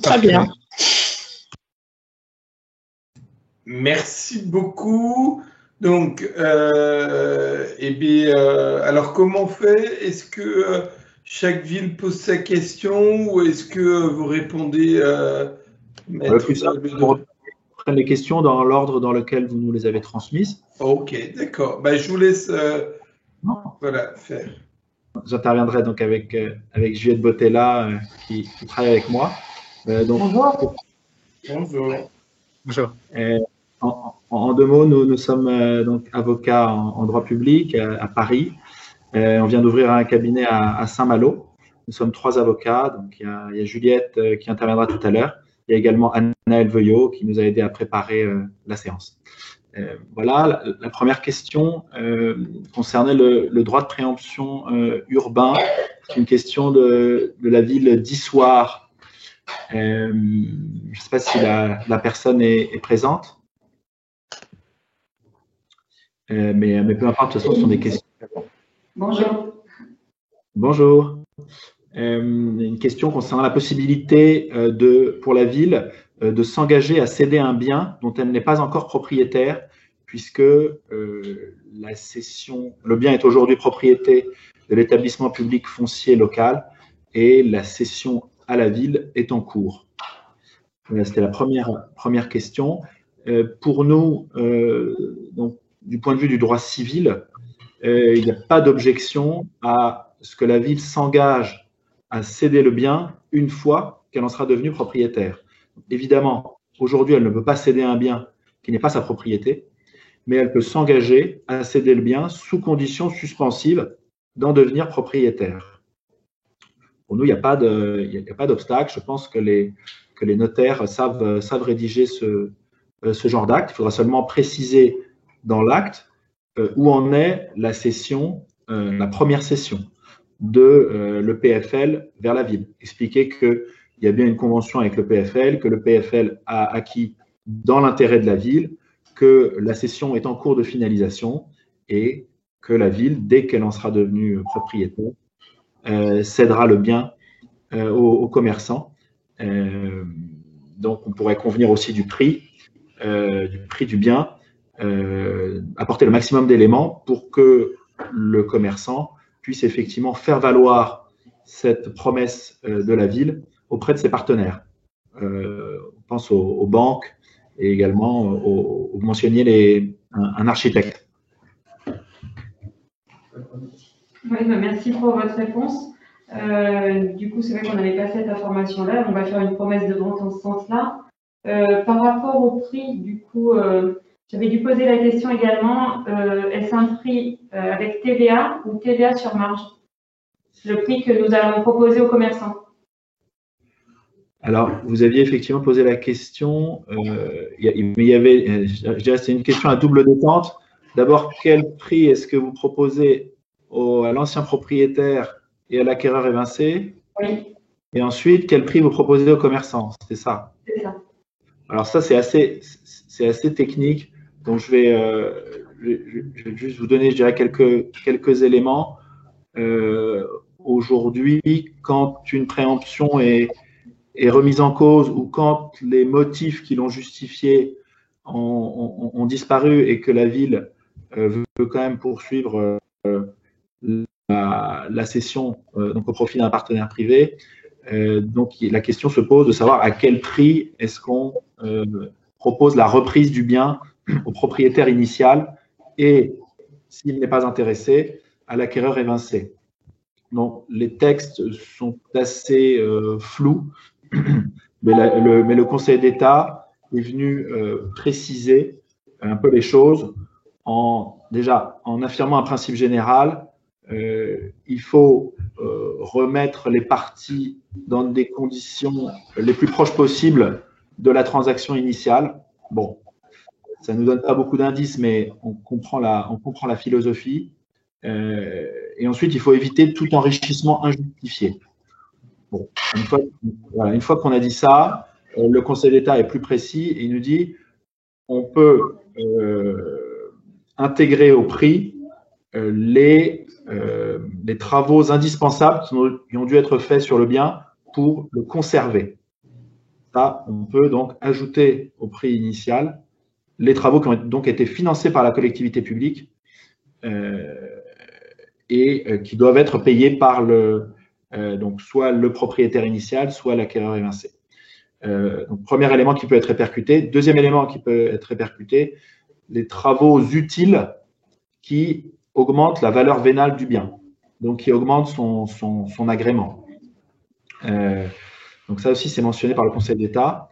Très bien. Merci beaucoup. Donc, alors comment on fait? Est-ce que chaque ville pose sa question ou est-ce que vous répondez Le plus simple, on reprend les questions dans l'ordre dans lequel vous nous les avez transmises. Ok, d'accord. Ben, je vous laisse voilà, faire. J'interviendrai donc avec Juliette Bottella qui travaille avec moi. Bonjour. Bonjour. Bonjour. En deux mots, nous sommes donc avocats en droit public à Paris. On vient d'ouvrir un cabinet à Saint-Malo. Nous sommes 3 avocats. Donc il y a Juliette qui interviendra tout à l'heure. Il y a également Anna Veuillot qui nous a aidé à préparer la séance. Voilà, la première question concernait le droit de préemption urbain. C'est une question de la ville d'Issoire. Je ne sais pas si la personne est présente. Mais peu importe, de toute façon, ce sont des questions. Bonjour. Bonjour. Une question concernant la possibilité pour la ville de s'engager à céder un bien dont elle n'est pas encore propriétaire, puisque la cession, le bien est aujourd'hui propriété de l'établissement public foncier local et la cession à la ville est en cours. C'était la première question. Pour nous, donc, du point de vue du droit civil, il n'y a pas d'objection à ce que la ville s'engage à céder le bien une fois qu'elle en sera devenue propriétaire. Évidemment, aujourd'hui, elle ne peut pas céder un bien qui n'est pas sa propriété, mais elle peut s'engager à céder le bien sous conditions suspensives d'en devenir propriétaire. Pour nous, il n'y a pas d'obstacle. Je pense que les notaires savent rédiger ce genre d'acte. Il faudra seulement préciser dans l'acte où en est la cession, la première cession de l'EPFL vers la ville. Expliquer qu'il y a bien une convention avec l'EPFL, que l'EPFL a acquis dans l'intérêt de la ville, que la cession est en cours de finalisation et que la ville, dès qu'elle en sera devenue propriétaire, cédera le bien aux commerçants. Donc, on pourrait convenir aussi du prix du bien, apporter le maximum d'éléments pour que le commerçant puisse effectivement faire valoir cette promesse de la ville auprès de ses partenaires. On pense aux banques et également vous mentionniez un architecte. Oui, merci pour votre réponse. Du coup, c'est vrai qu'on n'avait pas cette information-là. On va faire une promesse de vente en ce sens-là. Par rapport au prix, du coup, j'avais dû poser la question également, est-ce un prix avec TVA ou TVA sur marge? Le prix que nous allons proposer aux commerçants. Alors, vous aviez effectivement posé la question, mais il y avait, je dirais, c'est une question à double détente. D'abord, quel prix est-ce que vous proposez à l'ancien propriétaire et à l'acquéreur évincé? Oui. Et ensuite, quel prix vous proposez aux commerçants? C'est ça? C'est ça. Alors ça, c'est assez technique. Donc, je vais juste vous donner, je dirais, quelques éléments. Aujourd'hui, quand une préemption est remise en cause ou quand les motifs qui l'ont justifié ont disparu et que la ville veut quand même poursuivre la cession donc au profit d'un partenaire privé, donc la question se pose de savoir à quel prix est-ce qu'on propose la reprise du bien au propriétaire initial et, s'il n'est pas intéressé, à l'acquéreur évincé. Donc, les textes sont assez flous, mais le Conseil d'État est venu préciser un peu les choses déjà en affirmant un principe général. Il faut remettre les parties dans des conditions les plus proches possibles de la transaction initiale. Bon, ça ne nous donne pas beaucoup d'indices, mais on comprend la philosophie. Et ensuite, il faut éviter tout enrichissement injustifié. Bon, une fois qu'on a dit ça, le Conseil d'État est plus précis et il nous dit on peut intégrer au prix les travaux indispensables qui ont dû être faits sur le bien pour le conserver. Ça, on peut donc ajouter au prix initial les travaux qui ont donc été financés par la collectivité publique et qui doivent être payés par donc soit le propriétaire initial, soit l'acquéreur évincé. Donc, premier élément qui peut être répercuté. Deuxième élément qui peut être répercuté, les travaux utiles qui augmentent la valeur vénale du bien, donc qui augmentent son agrément. Donc ça aussi, c'est mentionné par le Conseil d'État.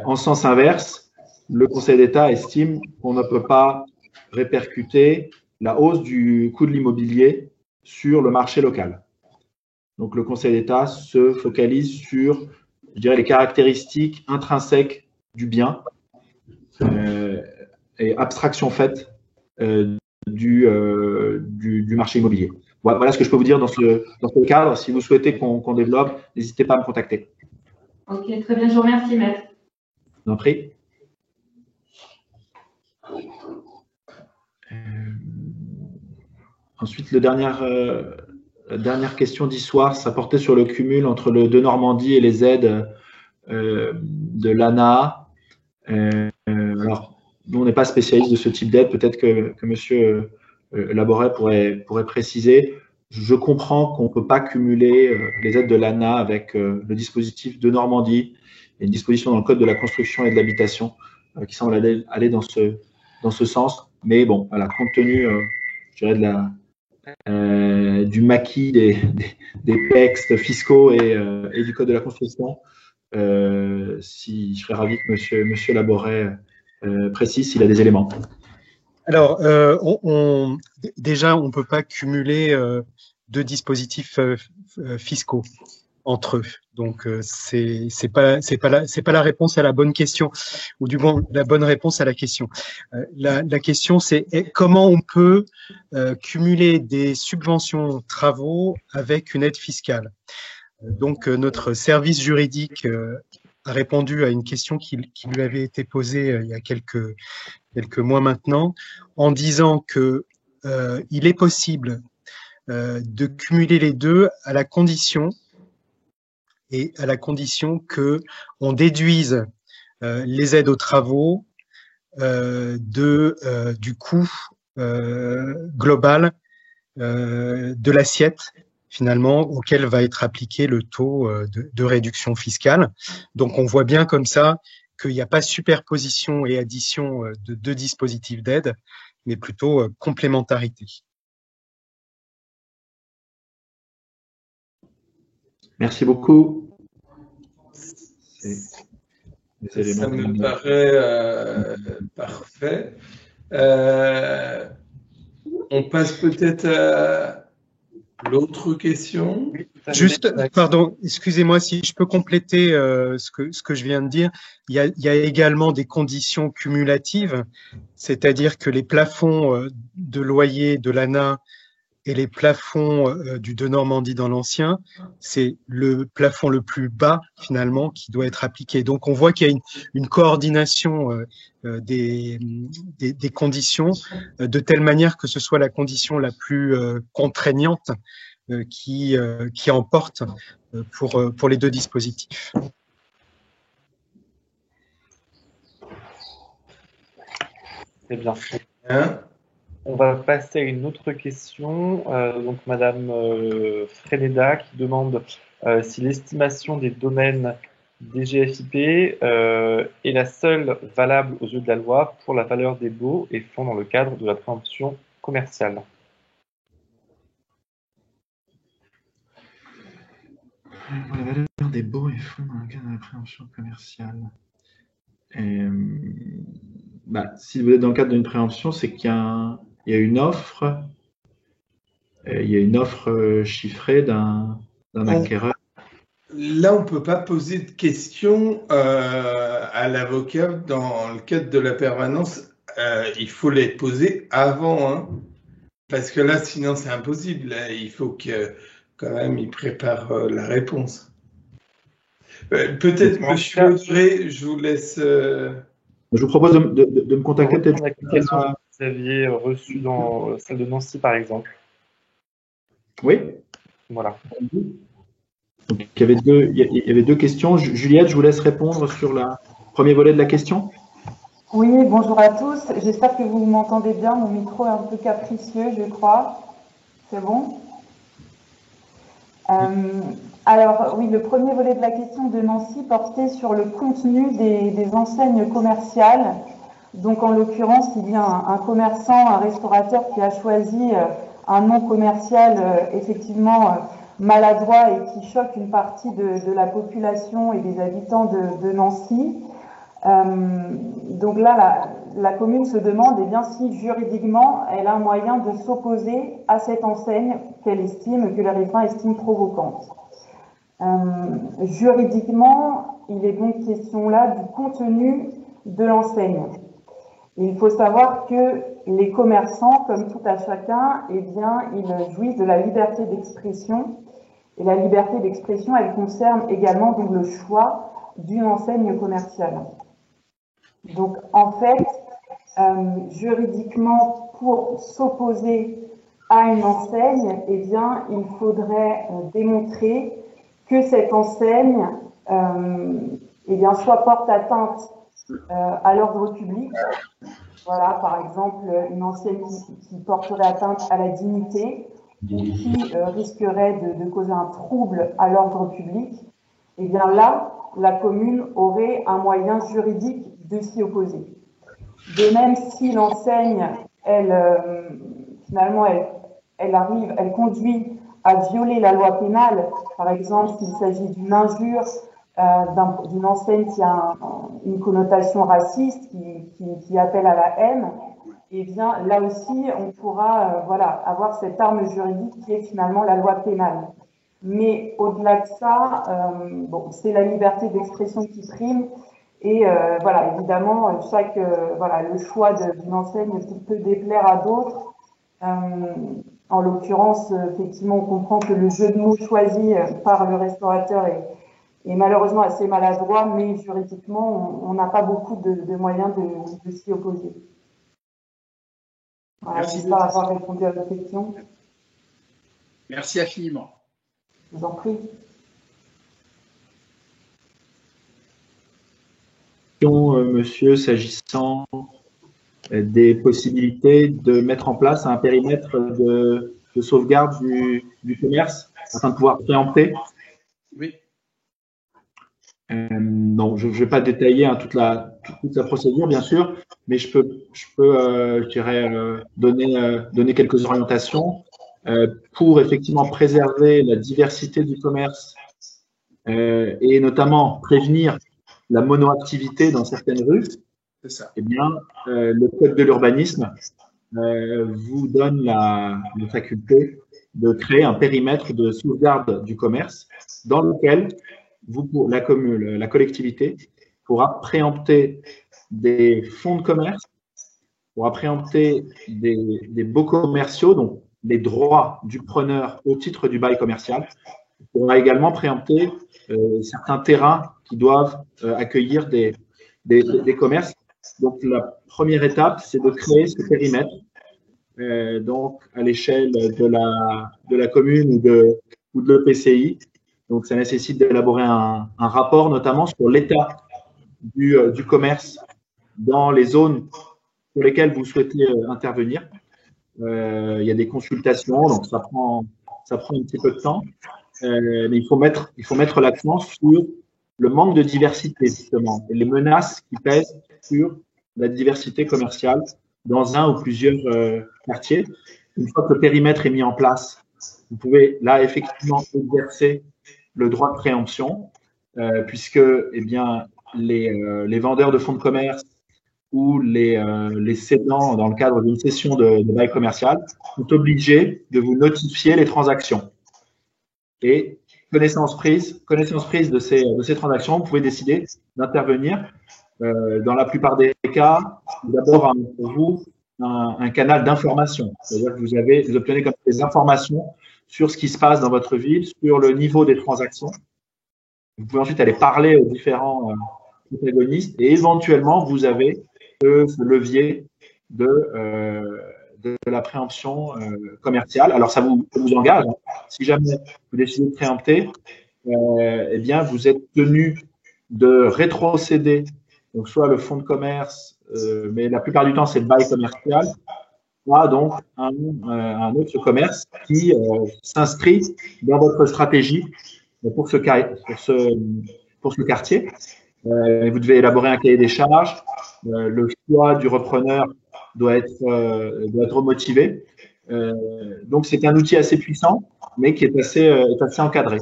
En sens inverse, le Conseil d'État estime qu'on ne peut pas répercuter la hausse du coût de l'immobilier sur le marché local. Donc le Conseil d'État se focalise sur, je dirais, les caractéristiques intrinsèques du bien et abstraction faite du marché immobilier. Voilà ce que je peux vous dire dans ce cadre. Si vous souhaitez qu'on développe, n'hésitez pas à me contacter. Ok, très bien, je vous remercie, maître. Je vous en prie. Ensuite, la dernière question d'histoire, ça portait sur le cumul entre le de Normandie et les aides de l'ANA. Alors, nous, on n'est pas spécialiste de ce type d'aide. Peut-être que M. Laboret pourrait préciser. Je comprends qu'on ne peut pas cumuler les aides de l'ANA avec le dispositif de Normandie. Il y a une disposition dans le Code de la construction et de l'habitation qui semble aller dans ce sens. Mais bon, voilà, compte tenu, je dirais, du maquis des textes fiscaux et du Code de la construction, je serais ravi que monsieur Laboret précise s'il a des éléments. Alors, déjà, on ne peut pas cumuler deux dispositifs fiscaux entre eux. Donc, c'est pas la réponse à la bonne question, ou du moins la bonne réponse à la question. La question, c'est comment on peut cumuler des subventions travaux avec une aide fiscale. Donc, notre service juridique a répondu à une question qui lui avait été posée il y a quelques mois maintenant, en disant que il est possible de cumuler les deux à la condition que on déduise les aides aux travaux du coût global de l'assiette finalement auquel va être appliqué le taux de réduction fiscale. Donc on voit bien comme ça qu'il n'y a pas superposition et addition de deux dispositifs d'aide, mais plutôt complémentarité. Merci beaucoup. Ça me paraît parfait. On passe peut-être à l'autre question. Juste, pardon, excusez-moi si je peux compléter ce que je viens de dire. Il y a également des conditions cumulatives, c'est-à-dire que les plafonds de loyer de l'ANA et les plafonds du de Normandie dans l'ancien, c'est le plafond le plus bas finalement qui doit être appliqué. Donc on voit qu'il y a une coordination des conditions de telle manière que ce soit la condition la plus contraignante qui emporte pour les deux dispositifs. Très bien. On va passer à une autre question. Donc, Madame Freneda qui demande si l'estimation des domaines DGFiP est la seule valable aux yeux de la loi pour la valeur des baux et font dans le cadre de la préemption commerciale. Pour la valeur des baux et fonds dans le cadre de la préemption commerciale. Si vous êtes dans le cadre d'une préemption, c'est qu'il y a une offre. Il y a une offre chiffrée d'un acquéreur. Là, on ne peut pas poser de questions à l'avocat dans le cadre de la permanence. Il faut les poser avant, hein, parce que là, sinon, c'est impossible. Là, il faut que quand même il prépare la réponse. Peut-être, Monsieur Audrey, je vous laisse. Je vous propose de me contacter peut-être. La question que vous aviez reçue dans celle de Nancy, par exemple. Oui. Voilà. Donc, il y avait deux questions. Juliette, je vous laisse répondre sur le premier volet de la question. Oui, bonjour à tous. J'espère que vous m'entendez bien. Mon micro est un peu capricieux, je crois. C'est bon ? Alors, oui, le premier volet de la question de Nancy portait sur le contenu des enseignes commerciales. Donc, en l'occurrence, il y a un commerçant, un restaurateur qui a choisi un nom commercial effectivement maladroit et qui choque une partie de la population et des habitants de Nancy. Donc là, la commune se demande si juridiquement elle a un moyen de s'opposer à cette enseigne que les riverains estiment provocante. Juridiquement, il est donc question là du contenu de l'enseigne. Il faut savoir que les commerçants, comme tout à chacun, ils jouissent de la liberté d'expression. Et la liberté d'expression, elle concerne également donc le choix d'une enseigne commerciale. Donc, en fait, juridiquement, pour s'opposer à une enseigne, il faudrait démontrer que cette enseigne, soit porte atteinte à l'ordre public. Voilà, par exemple, une enseigne qui porterait atteinte à la dignité, qui risquerait de causer un trouble à l'ordre public. Et bien là, la commune aurait un moyen juridique de s'y opposer. De même, si l'enseigne, elle conduit à violer la loi pénale, par exemple, s'il s'agit d'une injure, d'une enseigne qui a une connotation raciste, qui appelle à la haine, et bien là aussi, on pourra avoir cette arme juridique qui est finalement la loi pénale. Mais au-delà de ça, c'est la liberté d'expression qui prime. Et évidemment, le choix d'une enseigne peut déplaire à d'autres. En l'occurrence, effectivement, on comprend que le jeu de mots choisi par le restaurateur est malheureusement assez maladroit, mais juridiquement, on n'a pas beaucoup de moyens de s'y opposer. Voilà, j'espère avoir répondu à votre question. Merci infiniment. Je vous en prie. Monsieur, s'agissant des possibilités de mettre en place un périmètre de sauvegarde du commerce afin de pouvoir préempter. Oui. Non, je ne vais pas détailler toute la procédure, bien sûr, mais je peux donner quelques orientations pour effectivement préserver la diversité du commerce et notamment prévenir la monoactivité dans certaines rues, C'est ça. eh bien, le code de l'urbanisme vous donne la faculté de créer un périmètre de sauvegarde du commerce dans lequel la collectivité pourra préempter des fonds de commerce, pourra préempter des baux commerciaux, donc les droits du preneur au titre du bail commercial, pourra également préempter certains terrains qui doivent accueillir des commerces. Donc, la première étape, c'est de créer ce périmètre, donc à l'échelle de la commune ou de l'EPCI. Donc, ça nécessite d'élaborer un rapport, notamment sur l'état du commerce dans les zones sur lesquelles vous souhaitez intervenir. Il y a des consultations, donc ça prend un petit peu de temps. Mais il faut mettre l'accent sur le manque de diversité, justement, et les menaces qui pèsent sur la diversité commerciale dans un ou plusieurs quartiers. Une fois que le périmètre est mis en place, vous pouvez là effectivement exercer le droit de préemption, puisque eh bien, les vendeurs de fonds de commerce ou les cédants dans le cadre d'une cession de bail commercial sont obligés de vous notifier les transactions. Et connaissance prise de ces transactions, vous pouvez décider d'intervenir. Dans la plupart des cas, d'abord pour vous un canal d'information. C'est-à-dire que vous obtenez comme des informations sur ce qui se passe dans votre ville, sur le niveau des transactions. Vous pouvez ensuite aller parler aux différents protagonistes et éventuellement vous avez ce levier de la préemption commerciale. Alors, ça vous engage. Hein. Si jamais vous décidez de préempter, eh bien, vous êtes tenu de rétrocéder, donc soit le fonds de commerce, mais la plupart du temps, c'est le bail commercial, soit donc un autre commerce qui s'inscrit dans votre stratégie pour ce quartier. Vous devez élaborer un cahier des charges. Le choix du repreneur doit être motivé. Donc, c'est un outil assez puissant, mais qui est assez encadré.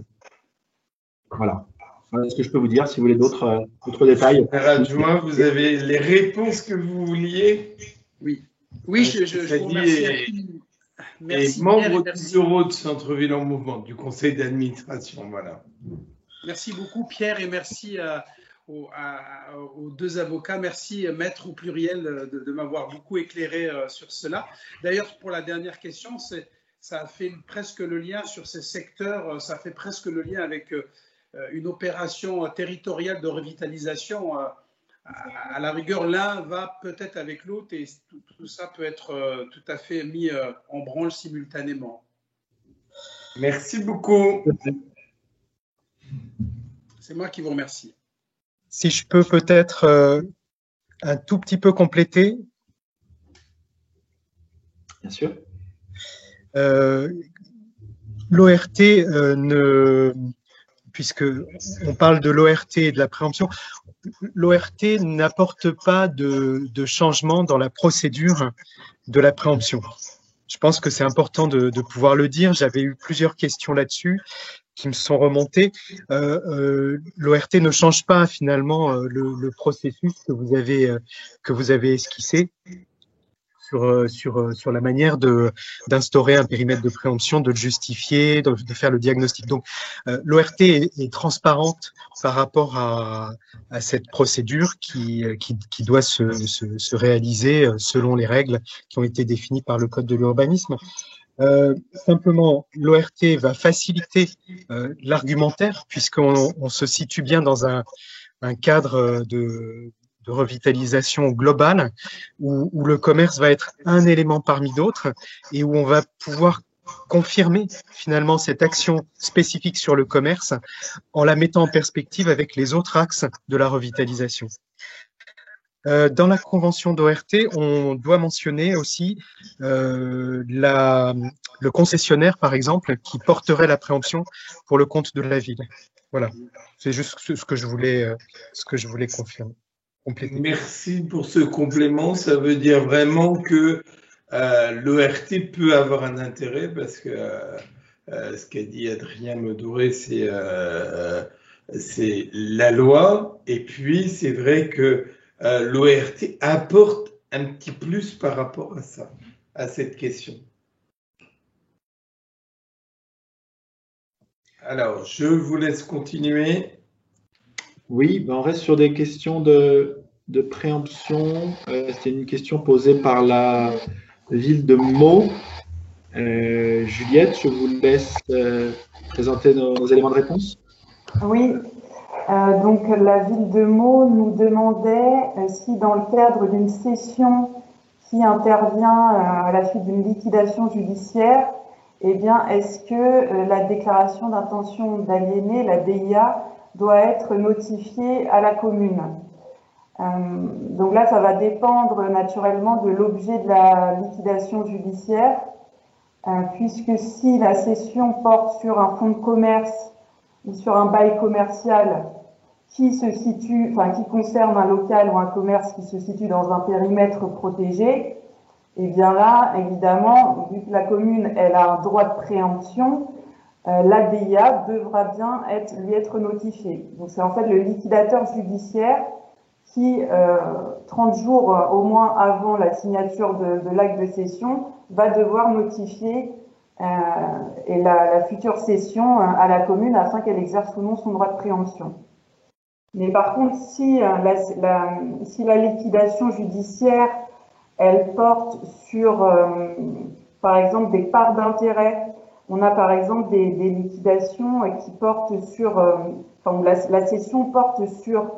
Voilà. Voilà ce que je peux vous dire. Si vous voulez d'autres détails. Adjoint, vous avez les réponses que vous vouliez? Oui. Oui, je vous remercie. Merci. Et membre du bureau de Centre-Ville en Mouvement, du conseil d'administration. Voilà. Merci beaucoup, Pierre, et merci aux deux avocats. Merci, maître au pluriel, de m'avoir beaucoup éclairé sur cela. D'ailleurs, pour la dernière question, ça fait presque le lien sur ces secteurs, ça fait presque le lien avec une opération territoriale de revitalisation. À la rigueur, l'un va peut-être avec l'autre et tout ça peut être tout à fait mis en branle simultanément. Merci beaucoup. C'est moi qui vous remercie. Si je peux peut-être un tout petit peu compléter. Bien sûr. L'ORT, puisque on parle de l'ORT et de la préemption, l'ORT n'apporte pas de changement dans la procédure de la préemption. Je pense que c'est important de pouvoir le dire. J'avais eu plusieurs questions là-dessus qui me sont remontées. L'ORT ne change pas finalement le processus que vous avez esquissé sur la manière d'instaurer un périmètre de préemption, de le justifier, de faire le diagnostic. Donc, l'ORT est transparente par rapport à cette procédure qui doit se réaliser selon les règles qui ont été définies par le Code de l'urbanisme. Simplement, l'ORT va faciliter l'argumentaire puisqu'on se situe bien dans un cadre de revitalisation globale où le commerce va être un élément parmi d'autres et où on va pouvoir confirmer finalement cette action spécifique sur le commerce en la mettant en perspective avec les autres axes de la revitalisation. Dans la convention d'ORT, on doit mentionner aussi le concessionnaire, par exemple, qui porterait la préemption pour le compte de la ville. Voilà, c'est juste ce que je voulais confirmer. Compléter. Merci pour ce complément. Ça veut dire vraiment que l'ORT peut avoir un intérêt parce que ce qu'a dit Adrien Medoré, c'est c'est la loi. Et puis, c'est vrai que l'ORT apporte un petit plus par rapport à ça, à cette question. Alors, je vous laisse continuer. Oui, ben on reste sur des questions de préemption. C'était une question posée par la ville de Meaux. Juliette, je vous laisse présenter nos éléments de réponse. Oui, donc la ville de Meaux nous demandait si dans le cadre d'une cession qui intervient à la suite d'une liquidation judiciaire, eh bien, est-ce que la déclaration d'intention d'aliéner, la DIA, doit être notifiée à la commune? Donc là, ça va dépendre naturellement de l'objet de la liquidation judiciaire, puisque si la cession porte sur un fonds de commerce ou sur un bail commercial qui se situe, enfin qui concerne un local ou un commerce qui se situe dans un périmètre protégé, et bien là, évidemment, vu que la commune elle a un droit de préemption, la DIA devra bien lui être notifiée. Donc c'est en fait le liquidateur judiciaire qui, 30 jours au moins avant la signature de l'acte de cession, va devoir notifier la future cession à la commune afin qu'elle exerce ou non son droit de préemption. Mais par contre, si la liquidation judiciaire, elle porte sur, par exemple, des parts d'intérêt, on a par exemple des liquidations qui portent sur, la cession porte sur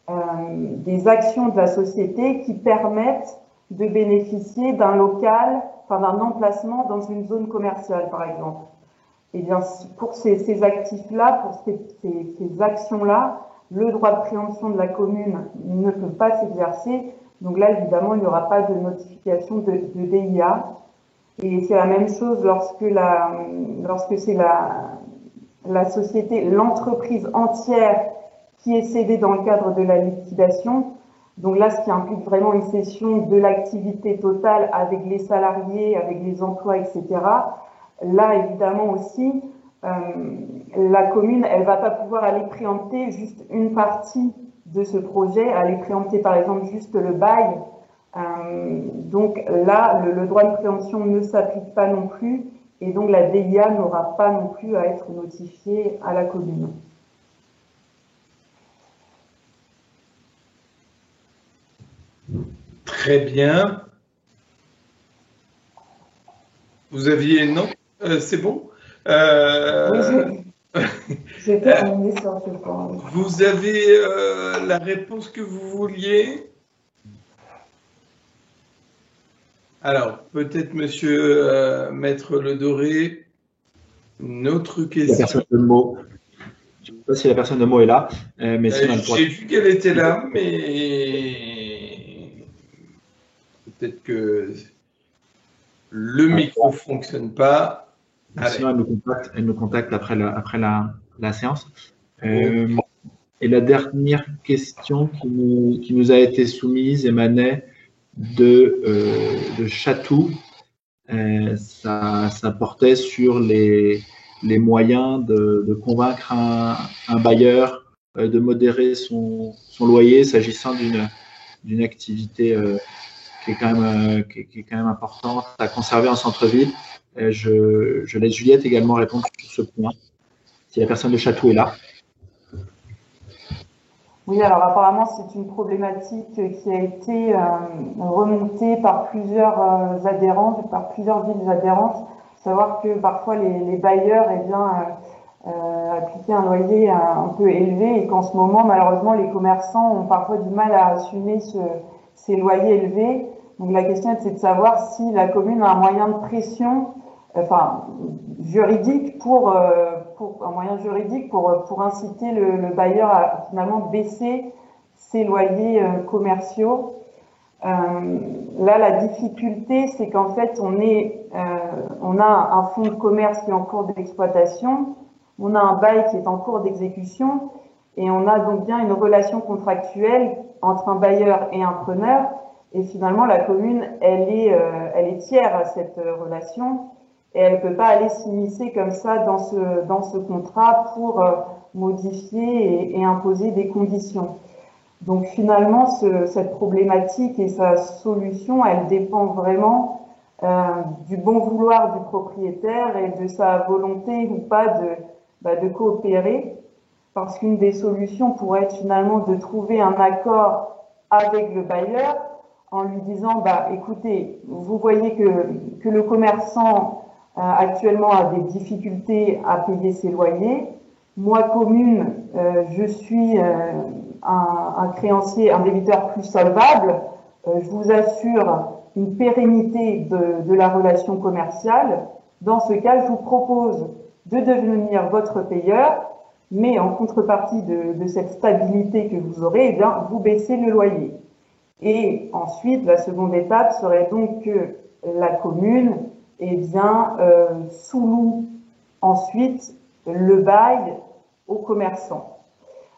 des actions de la société qui permettent de bénéficier d'un local, d'un emplacement dans une zone commerciale, par exemple. Et bien, pour ces actifs-là, pour ces actions-là, le droit de préemption de la commune ne peut pas s'exercer. Donc là, évidemment, il n'y aura pas de notification de DIA. Et c'est la même chose lorsque c'est la société, l'entreprise entière qui est cédée dans le cadre de la liquidation. Donc là, ce qui implique vraiment une cession de l'activité totale avec les salariés, avec les emplois, etc. Là, évidemment aussi, la commune, elle va pas pouvoir aller préempter juste une partie de ce projet, aller préempter par exemple juste le bail. Donc là, le droit de préemption ne s'applique pas non plus, et donc la DIA n'aura pas non plus à être notifiée à la commune. Très bien. Vous aviez non, c'est bon. Oui, j'ai terminé sur ce point. Vous avez la réponse que vous vouliez? Alors, peut-être monsieur Maître Le Doré, une autre question. La personne de Meaux. Je ne sais pas si la personne de Meaux est là, mais j'ai vu qu'elle était là, mais peut-être que le micro ne fonctionne pas. Sinon, elle nous contacte après la séance. Et la dernière question qui nous a été soumise émanait de Chatou. Ça portait sur les moyens de convaincre un bailleur de modérer son loyer s'agissant d'une activité qui est quand même importante à conserver en centre-ville. Je laisse Juliette également répondre sur ce point, si la personne de Chatou est là. Oui, alors apparemment, c'est une problématique qui a été remontée par plusieurs adhérents, par plusieurs villes adhérentes. Savoir que parfois les bailleurs appliquaient un loyer un peu élevé et qu'en ce moment, malheureusement, les commerçants ont parfois du mal à assumer ces loyers élevés. Donc la question, c'est de savoir si la commune a un moyen de pression, juridique pour inciter le bailleur à finalement baisser ses loyers commerciaux. Là, la difficulté, c'est qu'en fait, on a un fonds de commerce qui est en cours d'exploitation, on a un bail qui est en cours d'exécution, et on a donc bien une relation contractuelle entre un bailleur et un preneur. Et finalement, la commune, elle est tiers à cette relation. et elle ne peut pas aller s'immiscer comme ça dans ce contrat pour modifier et imposer des conditions. Donc finalement, cette problématique et sa solution, elle dépend vraiment du bon vouloir du propriétaire et de sa volonté ou pas de coopérer, parce qu'une des solutions pourrait être finalement de trouver un accord avec le bailleur en lui disant écoutez, vous voyez que le commerçant actuellement a des difficultés à payer ses loyers. Moi, commune, je suis un créancier, un débiteur plus solvable. Je vous assure une pérennité de la relation commerciale. Dans ce cas, je vous propose de devenir votre payeur, mais en contrepartie de cette stabilité que vous aurez, eh bien, vous baissez le loyer. Et ensuite, la seconde étape serait donc que la commune sous-loue ensuite le bail aux commerçants.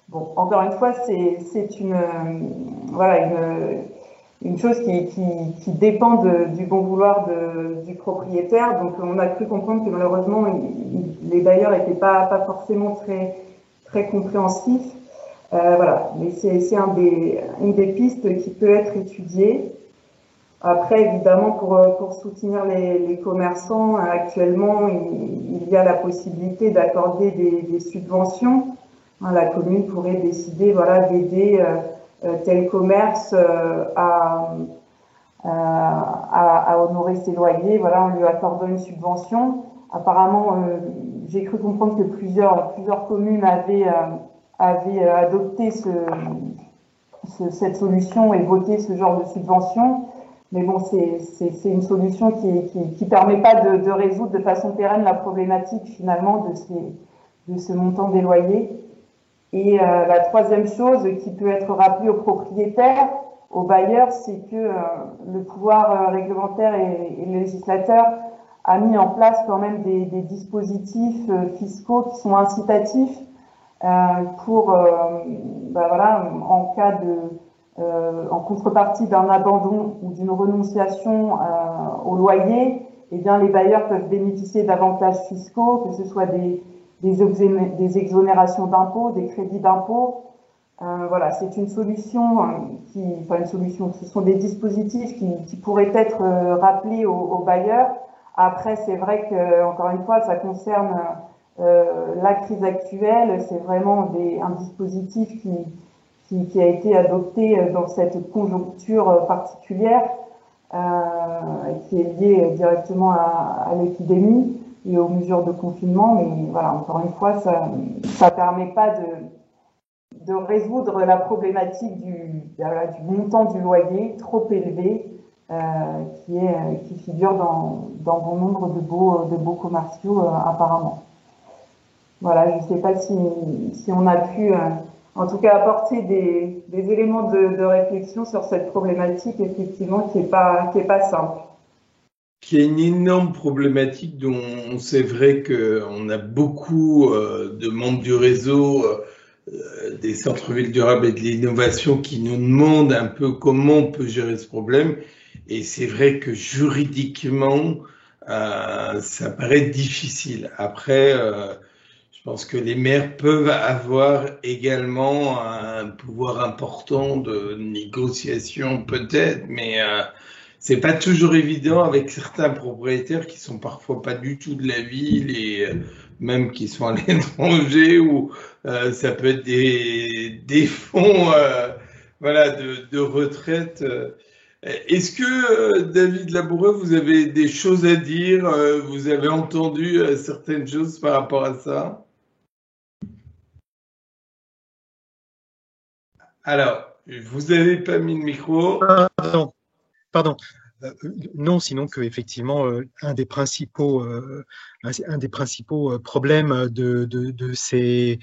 Bon, encore une fois, c'est une chose qui dépend du bon vouloir du propriétaire. Donc, on a cru comprendre que malheureusement, les bailleurs n'étaient pas forcément très compréhensifs. Mais c'est une des pistes qui peut être étudiée. Après, évidemment, pour soutenir les commerçants, actuellement, il y a la possibilité d'accorder des subventions. La commune pourrait décider d'aider tel commerce à honorer ses loyers, en lui accordant une subvention. Apparemment, j'ai cru comprendre que plusieurs communes avaient adopté cette solution et voté ce genre de subvention. Mais bon, c'est une solution qui permet pas de résoudre de façon pérenne la problématique finalement de ce montant des loyers. Et la troisième chose qui peut être rappelée aux propriétaires, aux bailleurs, c'est que le pouvoir réglementaire et le législateur a mis en place quand même des dispositifs fiscaux qui sont incitatifs pour, en contrepartie d'un abandon ou d'une renonciation au loyer, eh bien les bailleurs peuvent bénéficier d'avantages fiscaux, que ce soit des exonérations d'impôts, des crédits d'impôts. C'est une solution ce sont des dispositifs qui pourraient être rappelés aux bailleurs. Après, c'est vrai que, encore une fois, ça concerne la crise actuelle. C'est vraiment un dispositif qui a été adopté dans cette conjoncture particulière, qui est liée directement à l'épidémie et aux mesures de confinement. Mais voilà, encore une fois, ça permet pas de résoudre la problématique du montant du loyer trop élevé qui figure dans bon nombre de beaux commerciaux apparemment. Voilà, je ne sais pas si on a pu en tout cas apporter des éléments de réflexion sur cette problématique effectivement qui est pas simple. Qui est une énorme problématique dont c'est vrai qu'on a beaucoup de membres du réseau des centres-villes durables et de l'innovation qui nous demandent un peu comment on peut gérer ce problème. Et c'est vrai que juridiquement, ça paraît difficile. Après, je pense que les maires peuvent avoir également un pouvoir important de négociation peut-être, mais c'est pas toujours évident avec certains propriétaires qui sont parfois pas du tout de la ville et même qui sont à l'étranger ou ça peut être des fonds de retraite. Est-ce que David Laboureux, vous avez des choses à dire? Vous avez entendu certaines choses par rapport à ça? Alors, vous n'avez pas mis le micro. Pardon. Non, sinon que effectivement un des principaux problèmes de ces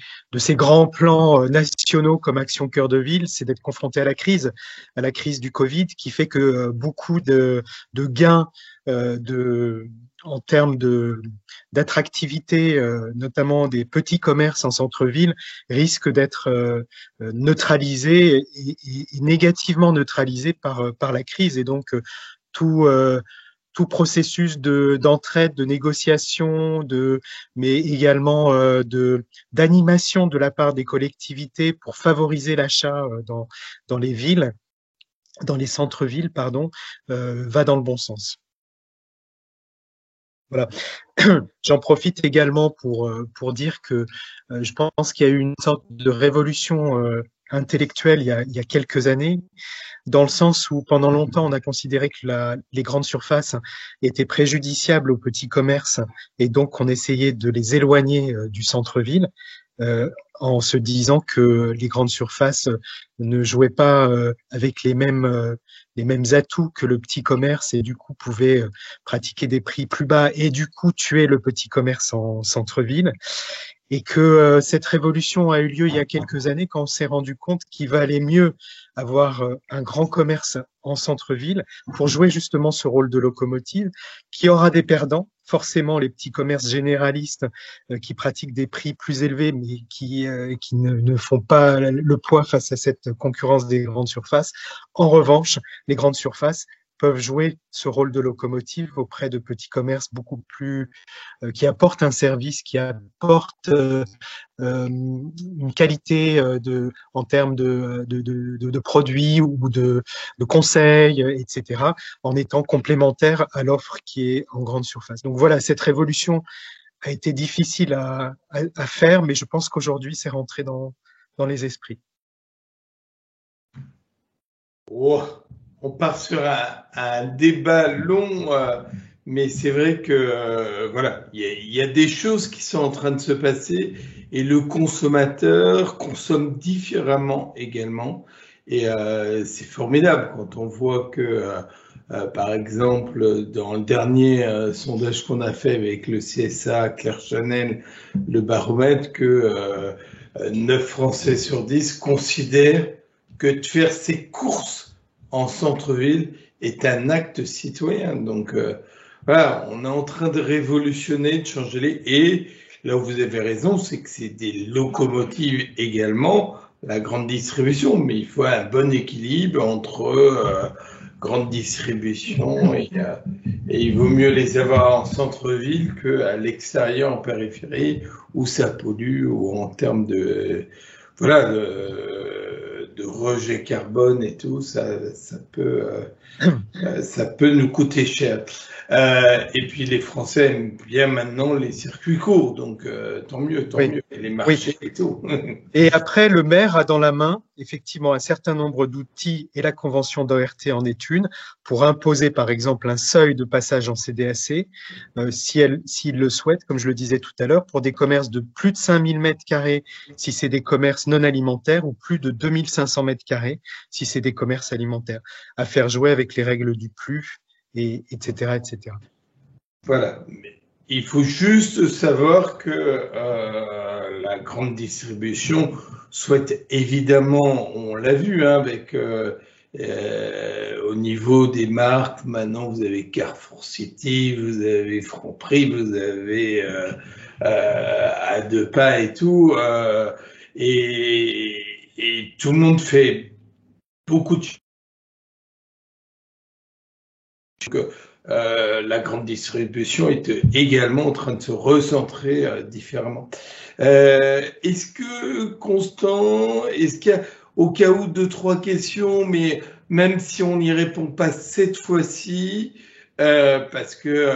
grands plans nationaux comme Action Cœur de Ville, c'est d'être confronté à la crise du Covid, qui fait que beaucoup de gains en termes d'attractivité, notamment des petits commerces en centre-ville, risquent d'être neutralisés et négativement neutralisés par la crise. Et donc, tout tout processus d'entraide, de négociation, mais également d'animation de la part des collectivités pour favoriser l'achat dans les villes, dans les centres-villes, pardon, va dans le bon sens. Voilà. J'en profite également pour dire que je pense qu'il y a eu une sorte de révolution intellectuelle il y a quelques années, dans le sens où pendant longtemps on a considéré que les grandes surfaces étaient préjudiciables aux petits commerces et donc on essayait de les éloigner du centre-ville en se disant que les grandes surfaces ne jouaient pas avec les mêmes atouts que le petit commerce et du coup pouvaient pratiquer des prix plus bas et du coup tuer le petit commerce en centre-ville. Et que cette révolution a eu lieu il y a quelques années quand on s'est rendu compte qu'il valait mieux avoir un grand commerce en centre-ville pour jouer justement ce rôle de locomotive, qui aura des perdants, forcément les petits commerces généralistes qui pratiquent des prix plus élevés mais qui ne font pas le poids face à cette concurrence des grandes surfaces. En revanche, les grandes surfaces peuvent jouer ce rôle de locomotive auprès de petits commerces beaucoup plus qui apportent un service, qui apportent une qualité en termes de produits ou de conseils, etc., en étant complémentaire à l'offre qui est en grande surface. Donc voilà, cette révolution a été difficile à faire, mais je pense qu'aujourd'hui, c'est rentré dans les esprits. Oh, on part sur un débat long, mais c'est vrai que voilà, il y a des choses qui sont en train de se passer et le consommateur consomme différemment également. Et c'est formidable quand on voit que, par exemple, dans le dernier sondage qu'on a fait avec le CSA, Claire Chanel, le baromètre, que 9 Français sur 10 considèrent que de faire ses courses en centre-ville est un acte citoyen. Donc voilà, on est en train de révolutionner, de changer les... Et là où vous avez raison, c'est que c'est des locomotives également, la grande distribution, mais il faut un bon équilibre entre grande distribution et il vaut mieux les avoir en centre-ville qu'à l'extérieur, en périphérie, où ça pollue ou en termes de... Voilà, de rejet carbone et tout, ça peut nous coûter cher. Et puis les Français aiment bien maintenant les circuits courts, donc tant mieux, et les marchés et tout. Et après, le maire a dans la main effectivement un certain nombre d'outils et la convention d'ORT en est une pour imposer par exemple un seuil de passage en CDAC s'il le souhaite, comme je le disais tout à l'heure, pour des commerces de plus de 5000 mètres carrés si c'est des commerces non alimentaires ou plus de 2500 mètres carrés si c'est des commerces alimentaires, à faire jouer avec les règles du plus, etc., etc. Voilà. Il faut juste savoir que la grande distribution souhaite évidemment, on l'a vu avec au niveau des marques, maintenant vous avez Carrefour City, vous avez Franprix, vous avez à deux pas et tout, et tout le monde fait beaucoup de choses. La grande distribution est également en train de se recentrer différemment. Est-ce que, Constant, est-ce qu'il y a au cas où 2-3 questions, mais même si on n'y répond pas cette fois-ci, parce que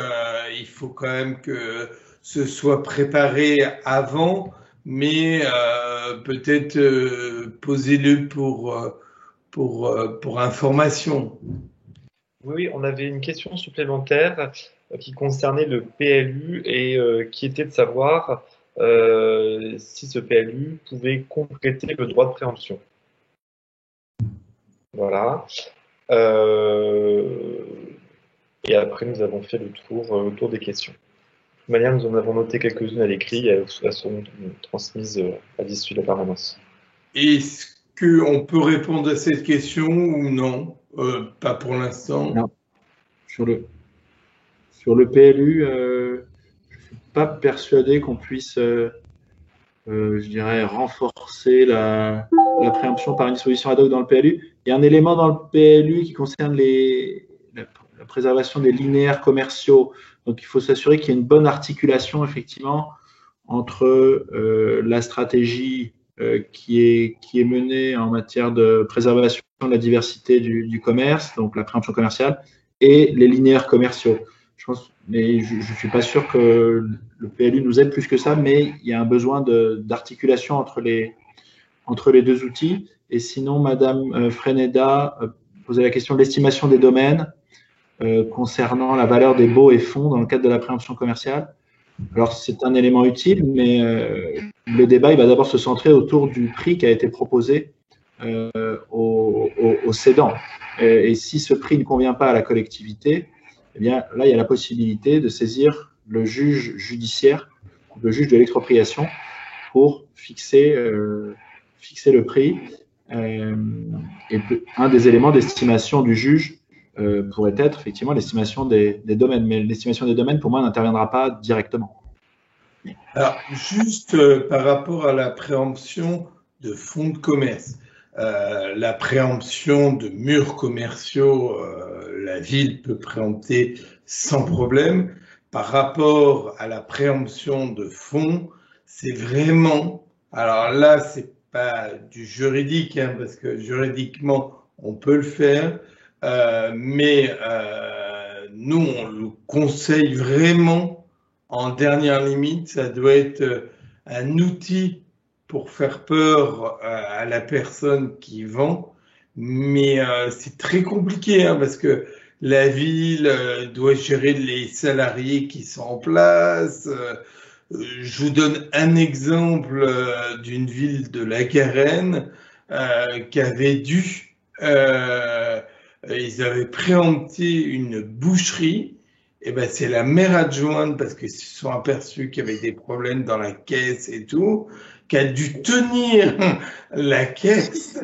il faut quand même que ce soit préparé avant, mais peut-être posez-le pour information. Oui, on avait une question supplémentaire qui concernait le PLU et qui était de savoir si ce PLU pouvait compléter le droit de préemption. Voilà. Et après, nous avons fait le tour des questions. De toute manière, nous en avons noté quelques-unes à l'écrit et elles seront transmises à l'issue de la permanence. Est-ce qu'on peut répondre à cette question ou non? Pas pour l'instant. Non. Sur le PLU, je ne suis pas persuadé qu'on puisse, je dirais, renforcer la préemption par une solution ad hoc dans le PLU. Il y a un élément dans le PLU qui concerne la préservation des linéaires commerciaux. Donc, il faut s'assurer qu'il y ait une bonne articulation, effectivement, entre la stratégie qui est menée en matière de préservation de la diversité du commerce, donc la préemption commerciale, et les linéaires commerciaux. Je pense, mais je ne suis pas sûr que le PLU nous aide plus que ça, mais il y a un besoin d'articulation entre les deux outils. Et sinon, Madame Freneda posait la question de l'estimation des domaines concernant la valeur des baux et fonds dans le cadre de la préemption commerciale. Alors, c'est un élément utile, mais le débat il va d'abord se centrer autour du prix qui a été proposé au cédant. Et si ce prix ne convient pas à la collectivité, eh bien, là, il y a la possibilité de saisir le juge judiciaire, le juge de l'expropriation, pour fixer le prix. Et un des éléments d'estimation du juge pourrait être effectivement l'estimation des domaines, mais l'estimation des domaines, pour moi, n'interviendra pas directement. Alors, juste par rapport à la préemption de fonds de commerce, la préemption de murs commerciaux, la ville peut préempter sans problème. Par rapport à la préemption de fonds, c'est vraiment, alors là, c'est pas du juridique, hein, parce que juridiquement, on peut le faire, mais nous, on le conseille vraiment en dernière limite. Ça doit être un outil pour faire peur à la personne qui vend, mais c'est très compliqué, hein, parce que la ville doit gérer les salariés qui sont en place. Je vous donne un exemple d'une ville de la Garenne qui avait dû, ils avaient préempté une boucherie. Et ben c'est la maire adjointe, parce qu'ils se sont aperçus qu'il y avait des problèmes dans la caisse et tout, qui a dû tenir la caisse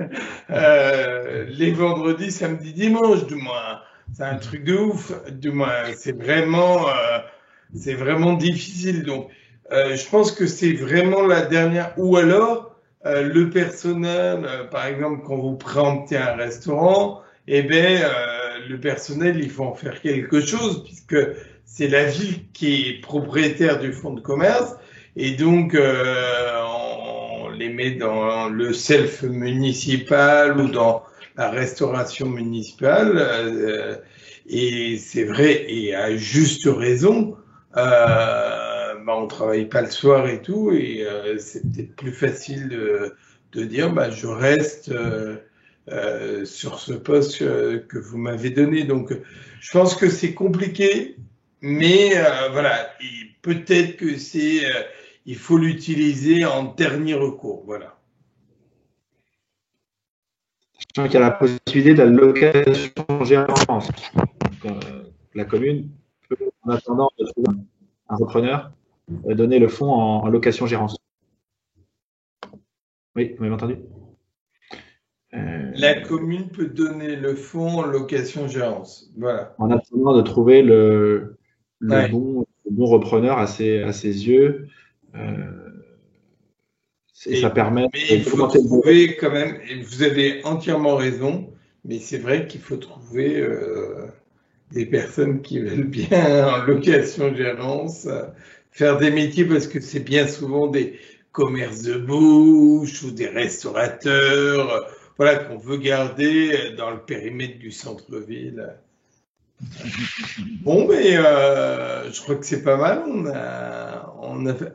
les vendredis, samedis, dimanches, du moins. C'est un truc de ouf, du moins. C'est vraiment difficile. Donc, je pense que c'est vraiment la dernière. Ou alors, le personnel, par exemple, quand vous préemptez un restaurant, eh ben, le personnel, il faut en faire quelque chose, puisque c'est la ville qui est propriétaire du fonds de commerce, et donc on les met dans le self municipal ou dans la restauration municipale, et c'est vrai, et à juste raison, on travaille pas le soir et tout, et c'est peut-être plus facile de dire, je reste sur ce poste que vous m'avez donné. Donc, je pense que c'est compliqué, mais voilà, peut-être que il faut l'utiliser en dernier recours. Voilà. Je pense qu'il y a la possibilité de la location-gérance. La commune peut, en attendant de trouver un repreneur, donner le fonds en location-gérance. Oui, vous m'avez entendu ? La commune peut donner le fonds en location-gérance. Voilà. En attendant de trouver le bon repreneur à ses yeux. Et ça permet. Mais il faut trouver quand même, et vous avez entièrement raison, mais c'est vrai qu'il faut trouver des personnes qui veulent bien en location-gérance faire des métiers, parce que c'est bien souvent des commerces de bouche ou des restaurateurs. Voilà, qu'on veut garder dans le périmètre du centre-ville. Bon, mais je crois que c'est pas mal. On a fait...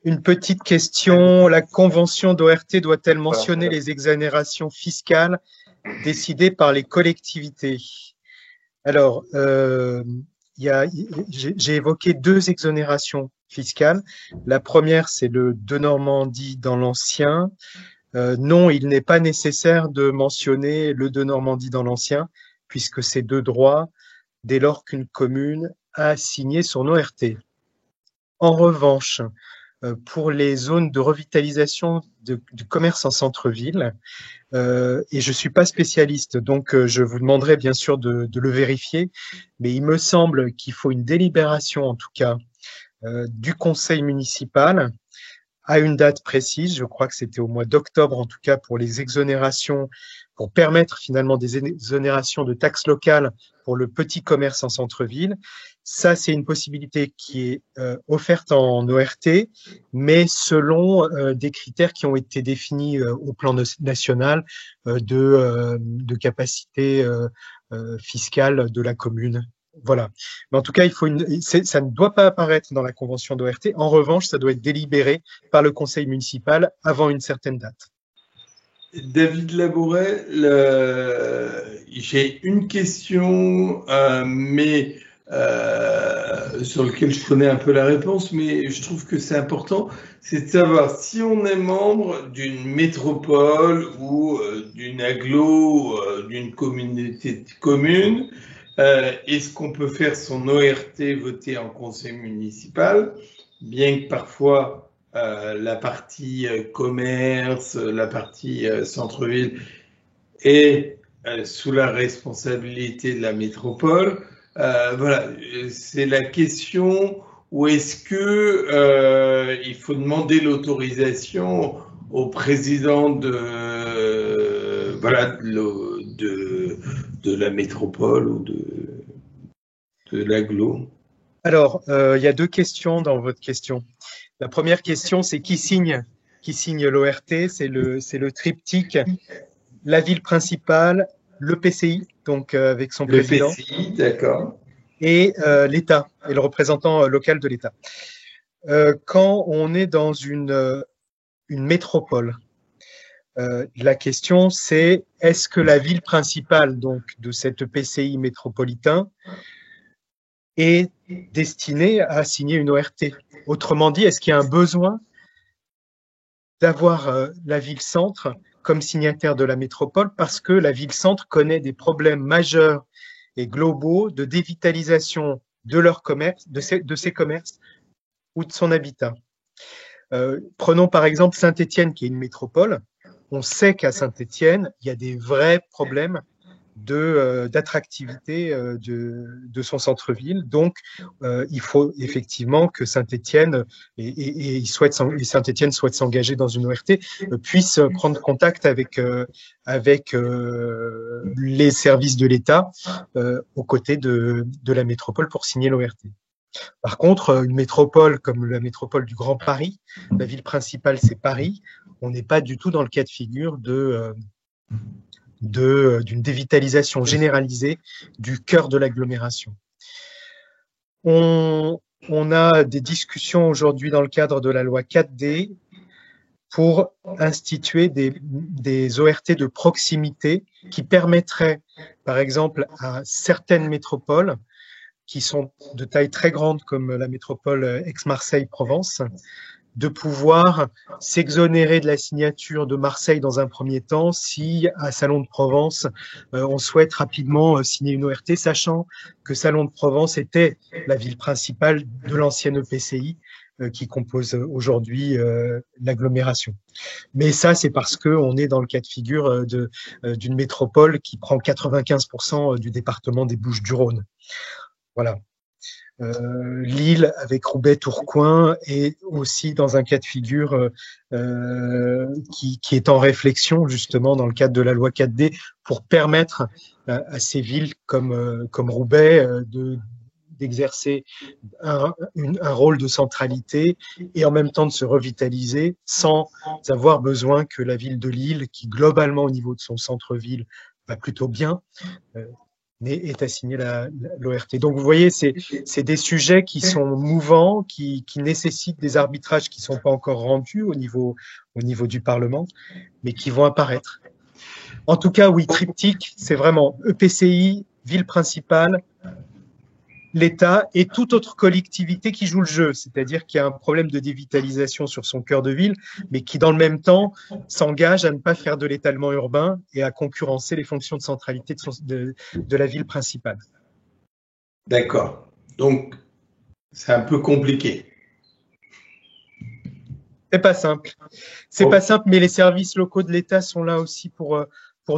Une petite question. La convention d'ORT doit-elle mentionner les exonérations fiscales décidées par les collectivités? Alors, j'ai évoqué 2 exonérations fiscales. La première, c'est le Denormandie dans l'ancien. Non, il n'est pas nécessaire de mentionner le Denormandie dans l'ancien, puisque c'est de droit dès lors qu'une commune a signé son ORT. En revanche, pour les zones de revitalisation du commerce en centre-ville, et je ne suis pas spécialiste, donc je vous demanderai bien sûr de le vérifier, mais il me semble qu'il faut une délibération, en tout cas, du conseil municipal à une date précise. Je crois que c'était au mois d'octobre, en tout cas, pour les exonérations, pour permettre finalement des exonérations de taxes locales pour le petit commerce en centre-ville. Ça, c'est une possibilité qui est offerte en ORT, mais selon des critères qui ont été définis au plan national de capacité fiscale de la commune. Voilà. Mais en tout cas, ça ne doit pas apparaître dans la convention d'ORT. En revanche, ça doit être délibéré par le conseil municipal avant une certaine date. David Labouret, j'ai une question, mais sur laquelle je connais un peu la réponse, mais je trouve que c'est important, c'est de savoir si on est membre d'une métropole ou d'une agglo, d'une communauté de communes, est-ce qu'on peut faire son ORT voté en conseil municipal, bien que parfois la partie commerce, la partie centre-ville est sous la responsabilité de la métropole. Voilà, c'est la question où est-ce que il faut demander l'autorisation au président de la métropole ou de l'agglo. Alors, il y a deux questions dans votre question. La première question, c'est qui signe l'ORT? C'est le triptyque, la ville principale, le PCI, donc avec son président. Le PCI, d'accord. Et l'État, et le représentant local de l'État. Quand on est dans une métropole, la question c'est est-ce que la ville principale donc de cette PCI métropolitain est destinée à signer une ORT? Autrement dit, est-ce qu'il y a un besoin d'avoir la ville-centre comme signataire de la métropole parce que la ville-centre connaît des problèmes majeurs et globaux de dévitalisation de leur commerce, de ses commerces ou de son habitat. Prenons par exemple Saint-Étienne qui est une métropole. On sait qu'à Saint-Étienne, il y a des vrais problèmes d'attractivité de son centre-ville. Donc, il faut effectivement que Saint-Étienne et Saint-Étienne souhaite s'engager dans une ORT, puisse prendre contact avec les services de l'État aux côtés de la métropole pour signer l'ORT. Par contre, une métropole comme la métropole du Grand Paris, la ville principale c'est Paris, on n'est pas du tout dans le cas de figure d'une dévitalisation généralisée du cœur de l'agglomération. On a des discussions aujourd'hui dans le cadre de la loi 4D pour instituer des ORT de proximité qui permettraient, par exemple, à certaines métropoles qui sont de taille très grande comme la métropole Aix-Marseille-Provence, de pouvoir s'exonérer de la signature de Marseille dans un premier temps si à Salon de Provence, on souhaite rapidement signer une ORT, sachant que Salon de Provence était la ville principale de l'ancienne EPCI qui compose aujourd'hui l'agglomération. Mais ça, c'est parce qu'on est dans le cas de figure d'une métropole qui prend 95% du département des Bouches-du-Rhône. Voilà. Lille avec Roubaix-Tourcoing est aussi dans un cas de figure qui est en réflexion justement dans le cadre de la loi 4D pour permettre à ces villes comme Roubaix d'exercer un rôle de centralité et en même temps de se revitaliser sans avoir besoin que la ville de Lille, qui globalement au niveau de son centre-ville va plutôt bien, est assigné l'ORT. Donc, vous voyez, c'est des sujets qui sont mouvants, qui nécessitent des arbitrages qui ne sont pas encore rendus au niveau du Parlement, mais qui vont apparaître. En tout cas, oui, triptyque, c'est vraiment EPCI, ville principale, l'État et toute autre collectivité qui joue le jeu, c'est-à-dire qu'il y a un problème de dévitalisation sur son cœur de ville, mais qui dans le même temps s'engage à ne pas faire de l'étalement urbain et à concurrencer les fonctions de centralité de la ville principale. D'accord. Donc, c'est un peu compliqué. C'est pas simple. C'est pas simple, mais les services locaux de l'État sont là aussi pour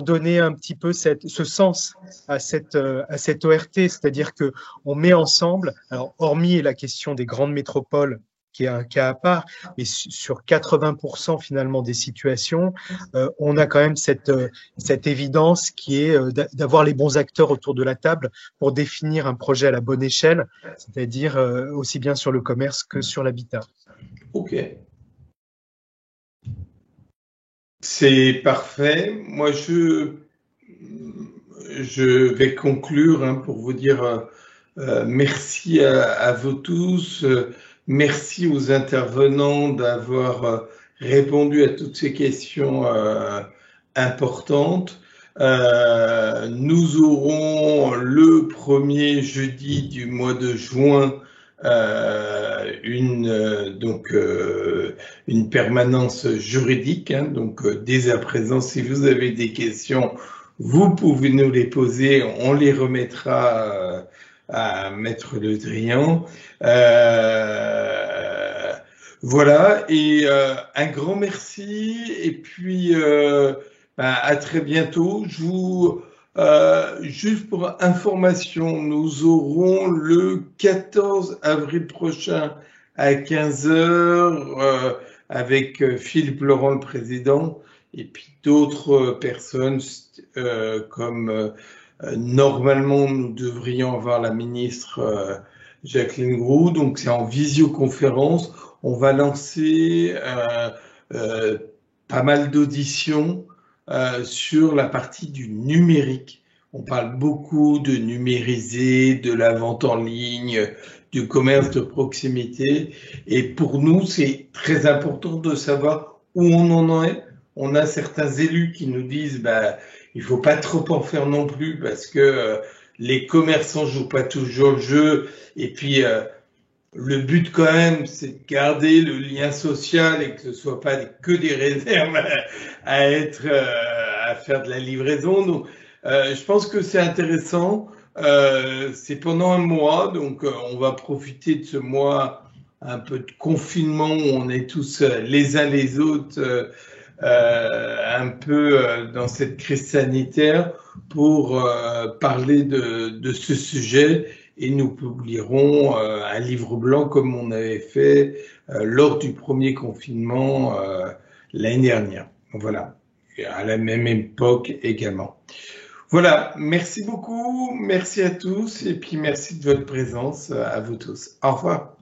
donner un petit peu ce sens à cette ORT, c'est-à-dire que on met ensemble, alors hormis la question des grandes métropoles qui est un cas à part, mais sur 80% finalement des situations, on a quand même cette évidence qui est d'avoir les bons acteurs autour de la table pour définir un projet à la bonne échelle, c'est-à-dire aussi bien sur le commerce que sur l'habitat. Ok. C'est parfait. Moi, je vais conclure pour vous dire merci à vous tous. Merci aux intervenants d'avoir répondu à toutes ces questions importantes. Nous aurons le premier jeudi du mois de juin une permanence juridique. Donc dès à présent, si vous avez des questions, vous pouvez nous les poser, on les remettra à Maître Le Drian. Voilà, et un grand merci, et puis à très bientôt. Je vous juste pour information, nous aurons le 14 avril prochain à 15h avec Philippe Laurent, le président, et puis d'autres personnes comme normalement nous devrions avoir la ministre Jacqueline Groux. Donc c'est en visioconférence. On va lancer pas mal d'auditions sur la partie du numérique. On parle beaucoup de numériser, de la vente en ligne, du commerce de proximité. Et pour nous, c'est très important de savoir où on en est. On a certains élus qui nous disent il faut pas trop en faire non plus parce que les commerçants jouent pas toujours le jeu. Et puis, le but quand même, c'est de garder le lien social et que ce soit pas que des réserves à faire de la livraison. Donc, je pense que c'est intéressant. C'est pendant un mois, donc on va profiter de ce mois un peu de confinement où on est tous les uns les autres un peu dans cette crise sanitaire pour parler de ce sujet. Et nous publierons un livre blanc comme on avait fait lors du premier confinement l'année dernière. Voilà, et à la même époque également. Voilà, merci beaucoup, merci à tous et puis merci de votre présence à vous tous. Au revoir.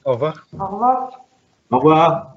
Au revoir. Au revoir. Au revoir.